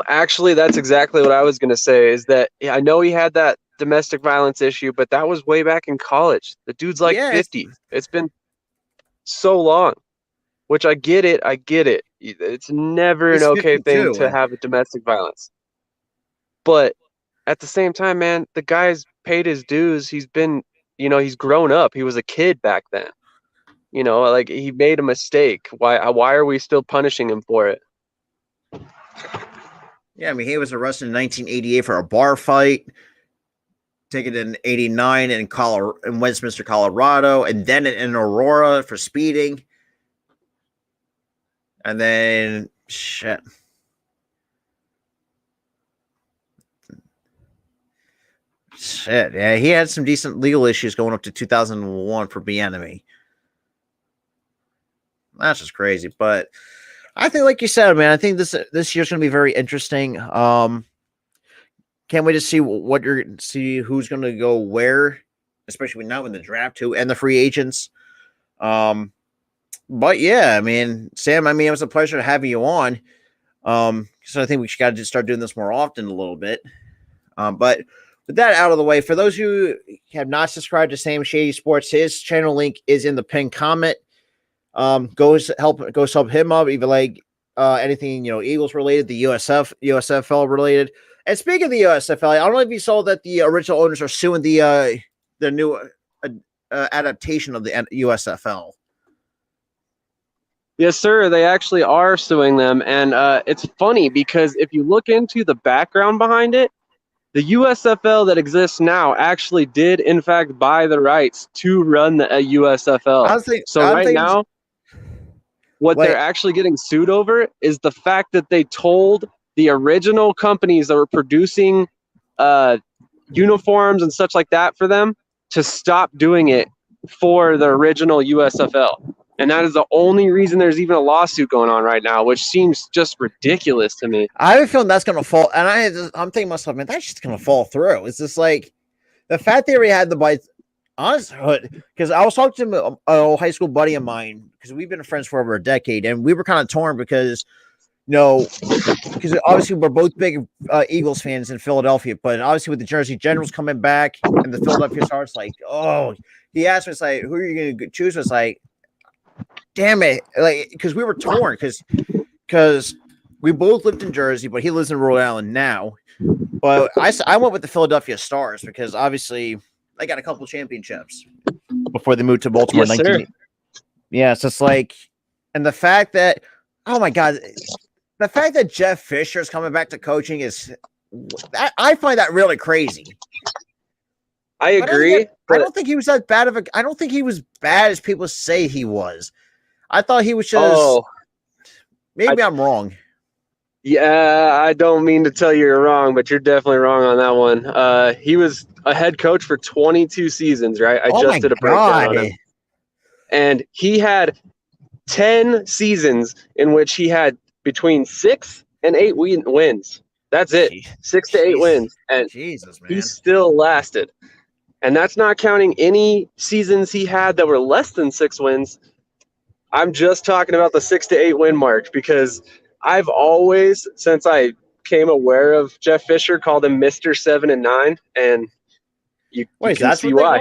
Actually, that's exactly what I was going to say, is that I know he had that domestic violence issue, but that was way back in college. The dude's like 50. It's been so long, which I get it. It's never an okay thing to have a domestic violence. But at the same time, man, the guy's paid his dues. He's been, he's grown up. He was a kid back then. Like, he made a mistake. Why are we still punishing him for it? Yeah, I mean, he was arrested in 1988 for a bar fight, taken in 89 in Westminster, Colorado, and then in Aurora for speeding. And then, shit. Yeah, he had some decent legal issues going up to 2001 for Bieniemy. That's just crazy, but I think, like you said, man, I think this year's going to be very interesting. Can't wait to see who's going to go where, especially now in the draft too, and the free agents. But yeah, I mean, Sam, it was a pleasure having you on. So I think we got to start doing this more often a little bit. But with that out of the way, for those who have not subscribed to Sam Shady Sports, his channel link is in the pinned comment. Go help him up, even like anything Eagles related, the USFL related. And speaking of the USFL, I don't know if you saw that the original owners are suing the new adaptation of the USFL. Yes, sir. They actually are suing them, and it's funny because if you look into the background behind it, the USFL that exists now actually did, in fact, buy the rights to run the USFL. Now, what they're actually getting sued over is the fact that they told the original companies that were producing uniforms and such like that for them to stop doing it for the original USFL. And that is the only reason there's even a lawsuit going on right now, which seems just ridiculous to me. I have a feeling that's going to fall. And I'm thinking to myself, man, that's just going to fall through. It's just like the fact they already had the bites. Honestly, because I was talking to a high school buddy of mine, because we've been friends for over a decade, and we were kind of torn because, because obviously we're both big Eagles fans in Philadelphia, but obviously with the Jersey Generals coming back and the Philadelphia Stars, he asked me, it's like, who are you going to choose? It's like, damn it, like, because we were torn, because we both lived in Jersey, but he lives in Rhode Island now. But I went with the Philadelphia Stars because obviously they got a couple championships before they moved to Baltimore. Yes, yeah, so it's like, and the fact that, oh my God, the fact that Jeff Fisher is coming back to coaching I find that really crazy. I agree. I don't think he was that bad I don't think he was bad as people say he was. I thought he was just. Maybe I'm wrong. Yeah, I don't mean to tell you you're wrong, but you're definitely wrong on that one. He was a head coach for 22 seasons, right? I just did a breakdown on him. And he had 10 seasons in which he had between 6 and 8 wins. That's it. 6 to 8 wins. And Jesus, man. He still lasted. And that's not counting any seasons he had that were less than 6 wins. I'm just talking about the 6 to 8 win mark, because I've always, since I came aware of Jeff Fisher, called him Mr. 7 and 9, and you can see why.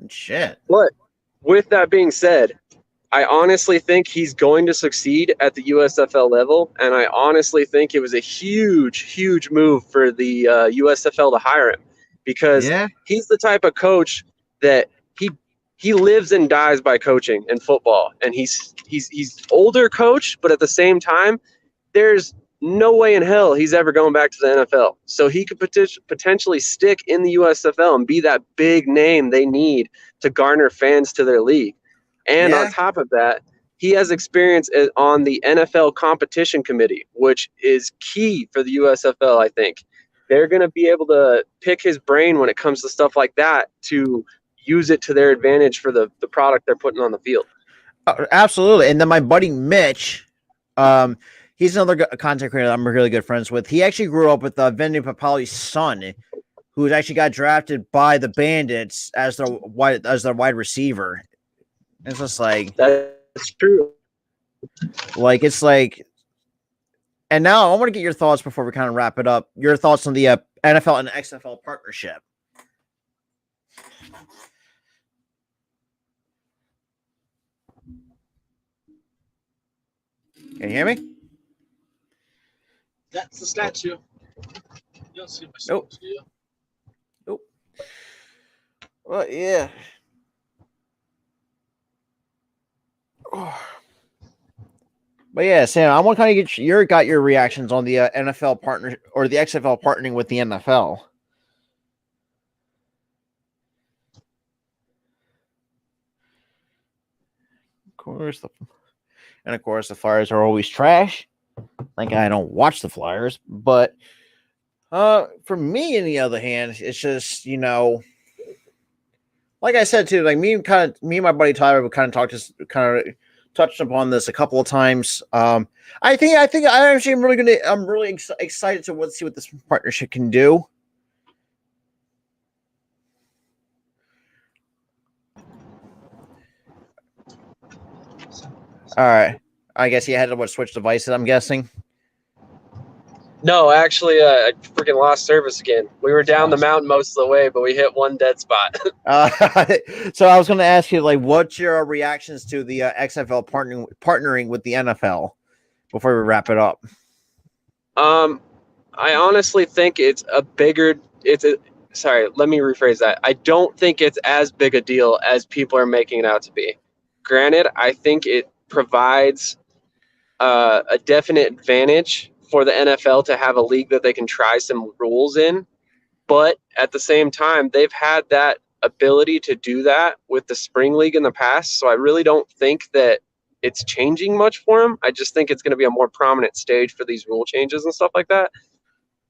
Shit. But with that being said, I honestly think he's going to succeed at the USFL level, and I honestly think it was a huge, huge move for the USFL to hire him, because he's the type of coach that he lives and dies by coaching in football, and he's older coach, but at the same time, there's no way in hell he's ever going back to the NFL. So he could potentially stick in the USFL and be that big name they need to garner fans to their league. And on top of that, he has experience on the NFL competition committee, which is key for the USFL, I think. They're going to be able to pick his brain when it comes to stuff like that to use it to their advantage for the product they're putting on the field. Absolutely. And then my buddy Mitch, he's another content creator I'm really good friends with. He actually grew up with Vinny Papali's son, who actually got drafted by the Bandits as their wide receiver. It's just like that's true. Like it's like, and now I want to get your thoughts before we kind of wrap it up. Your thoughts on the NFL and XFL partnership. Can you hear me? That's the statue. You don't see my Nope. do you? Nope. Well, yeah. Oh. But yeah, Sam, I want to kind of get your reactions on the NFL partner or the XFL partnering with the NFL. Of course, the Flyers are always trash. Like, I don't watch the Flyers, but for me, on the other hand, it's just, you know, like I said too, like me and my buddy Tyler would kind of touched upon this a couple of times. I think I actually I'm really excited to see what this partnership can do. All right. I guess you had to switch devices, I'm guessing. No, actually, I freaking lost service again. We were down the mountain most of the way, but we hit one dead spot. So I was going to ask you, like, what's your reactions to the XFL partnering with the NFL before we wrap it up? I honestly think let me rephrase that. I don't think it's as big a deal as people are making it out to be. Granted, I think it provides a definite advantage for the NFL to have a league that they can try some rules in. But at the same time, they've had that ability to do that with the spring league in the past. So I really don't think that it's changing much for them. I just think it's going to be a more prominent stage for these rule changes and stuff like that.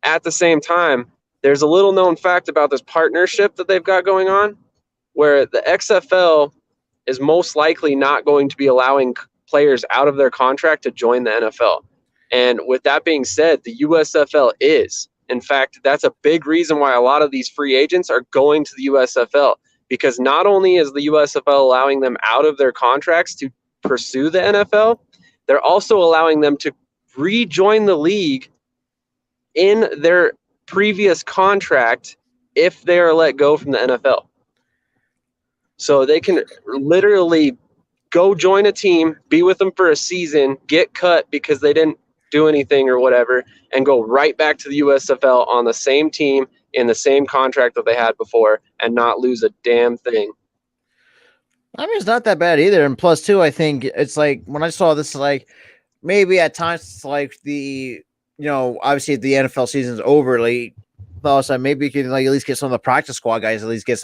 At the same time, there's a little known fact about this partnership that they've got going on where the XFL is most likely not going to be allowing players out of their contract to join the NFL. And with that being said, the USFL is. In fact, that's a big reason why a lot of these free agents are going to the USFL, because not only is the USFL allowing them out of their contracts to pursue the NFL, they're also allowing them to rejoin the league in their previous contract if they are let go from the NFL. So they can literally go join a team, be with them for a season, get cut because they didn't do anything or whatever, and go right back to the USFL on the same team in the same contract that they had before and not lose a damn thing. I mean, it's not that bad either. And plus, too, I think it's like when I saw this, like maybe at times it's like obviously the NFL season's over. Like, so maybe you can like at least get some of the practice squad guys at least get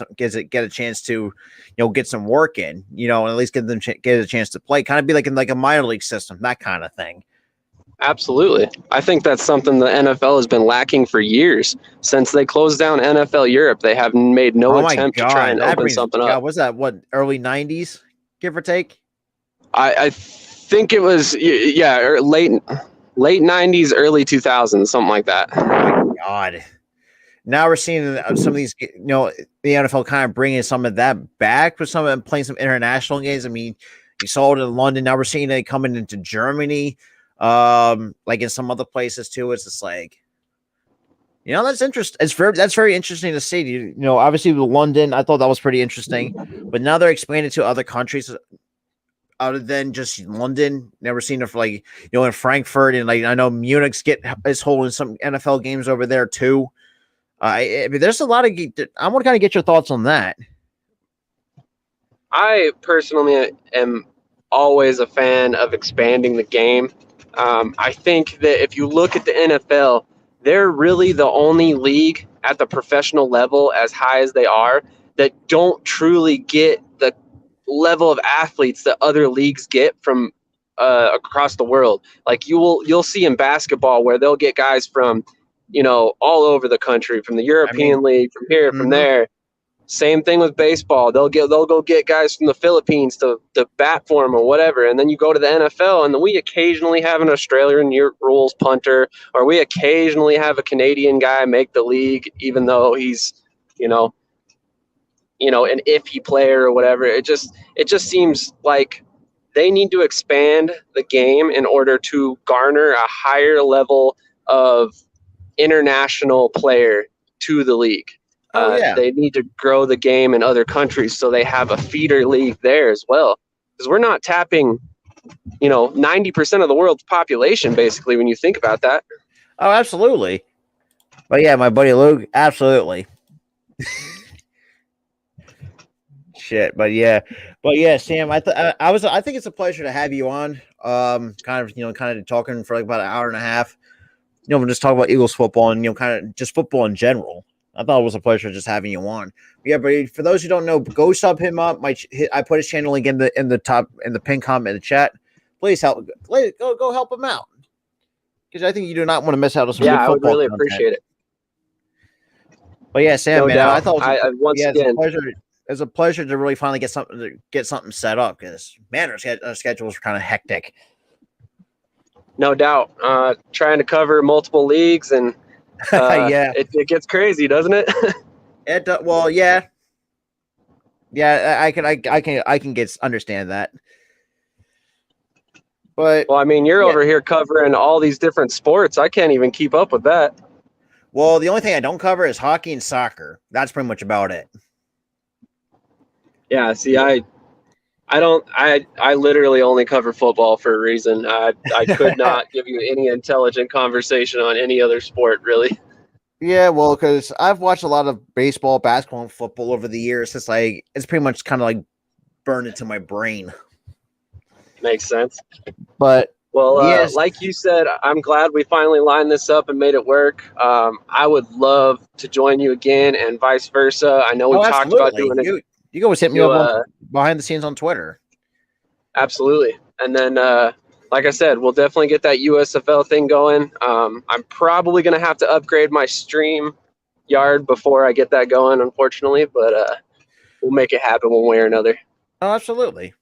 a chance to, get some work in, and at least get a chance to play. Kind of be like in like a minor league system, that kind of thing. Absolutely. I think that's something the NFL has been lacking for years. Since they closed down NFL Europe, they have made no attempt to try and open something up. Was that early 90s, give or take? I think it was, late 90s, early 2000s, something like that. Oh my God. Now we're seeing some of these, the NFL kind of bringing some of that back with some of them playing some international games. I mean, you saw it in London. Now we're seeing it coming into Germany. Like in some other places too. It's just like, that's interesting. That's very interesting to see. Obviously with London, I thought that was pretty interesting, but now they're expanding to other countries other than just London. Never seen it for like, in Frankfurt, and like I know Munich's is holding some NFL games over there too. I mean, there's a lot of. I want to kind of get your thoughts on that. I personally am always a fan of expanding the game. I think that if you look at the NFL, they're really the only league at the professional level, as high as they are, that don't truly get the level of athletes that other leagues get from across the world. Like you'll see in basketball where they'll get guys from, all over the country, from the European League, from here, from there. Same thing with baseball. They'll go get guys from the Philippines to bat for them or whatever, and then you go to the NFL, and then we occasionally have an Australian rules punter, or we occasionally have a Canadian guy make the league, even though he's, an iffy player or whatever. It just seems like they need to expand the game in order to garner a higher level of international player to the league. They need to grow the game in other countries so they have a feeder league there as well. Because we're not tapping, 90% of the world's population, basically, when you think about that. Oh, absolutely. But yeah, my buddy Luke, absolutely. Shit, but yeah, Sam, I think it's a pleasure to have you on. Kind of talking for like about an hour and a half. We'll just talk about Eagles football and kind of just football in general. I thought it was a pleasure just having you on. Yeah, but for those who don't know, go sub him up. I put his channel link in the pin comment in the chat. Please help. Go help him out, because I think you do not want to miss out on some good football. I would really content. appreciate it. But yeah, Sam, no man, doubt. I thought it was a pleasure to really finally get something set up, because man, our schedules were kind of hectic. No doubt. Trying to cover multiple leagues and. It gets crazy, doesn't it? Well, yeah. I can understand that. But well, I mean, you're over here covering all these different sports. I can't even keep up with that. Well, the only thing I don't cover is hockey and soccer. That's pretty much about it. Yeah, see, I literally only cover football for a reason. I could not give you any intelligent conversation on any other sport, really. Yeah, well, because I've watched a lot of baseball, basketball, and football over the years. It's pretty much kind of like burned into my brain. Makes sense. But like you said, I'm glad we finally lined this up and made it work. I would love to join you again, and vice versa. I know we talked about doing it. You can always hit me up behind the scenes on Twitter. Absolutely. And then, like I said, we'll definitely get that USFL thing going. I'm probably going to have to upgrade my stream yard before I get that going, unfortunately, but we'll make it happen one way or another. Oh, absolutely.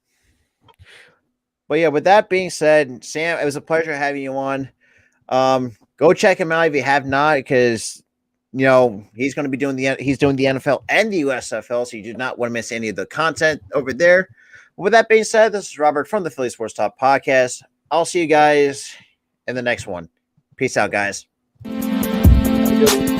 But yeah, with that being said, Sam, it was a pleasure having you on. Go check him out if you have not, because he's going to be doing the NFL and the USFL, so you do not want to miss any of the content over there. With that being said, this is Robert from the Philly Sports Talk Podcast. I'll see you guys in the next one. Peace out, guys. Have a good one.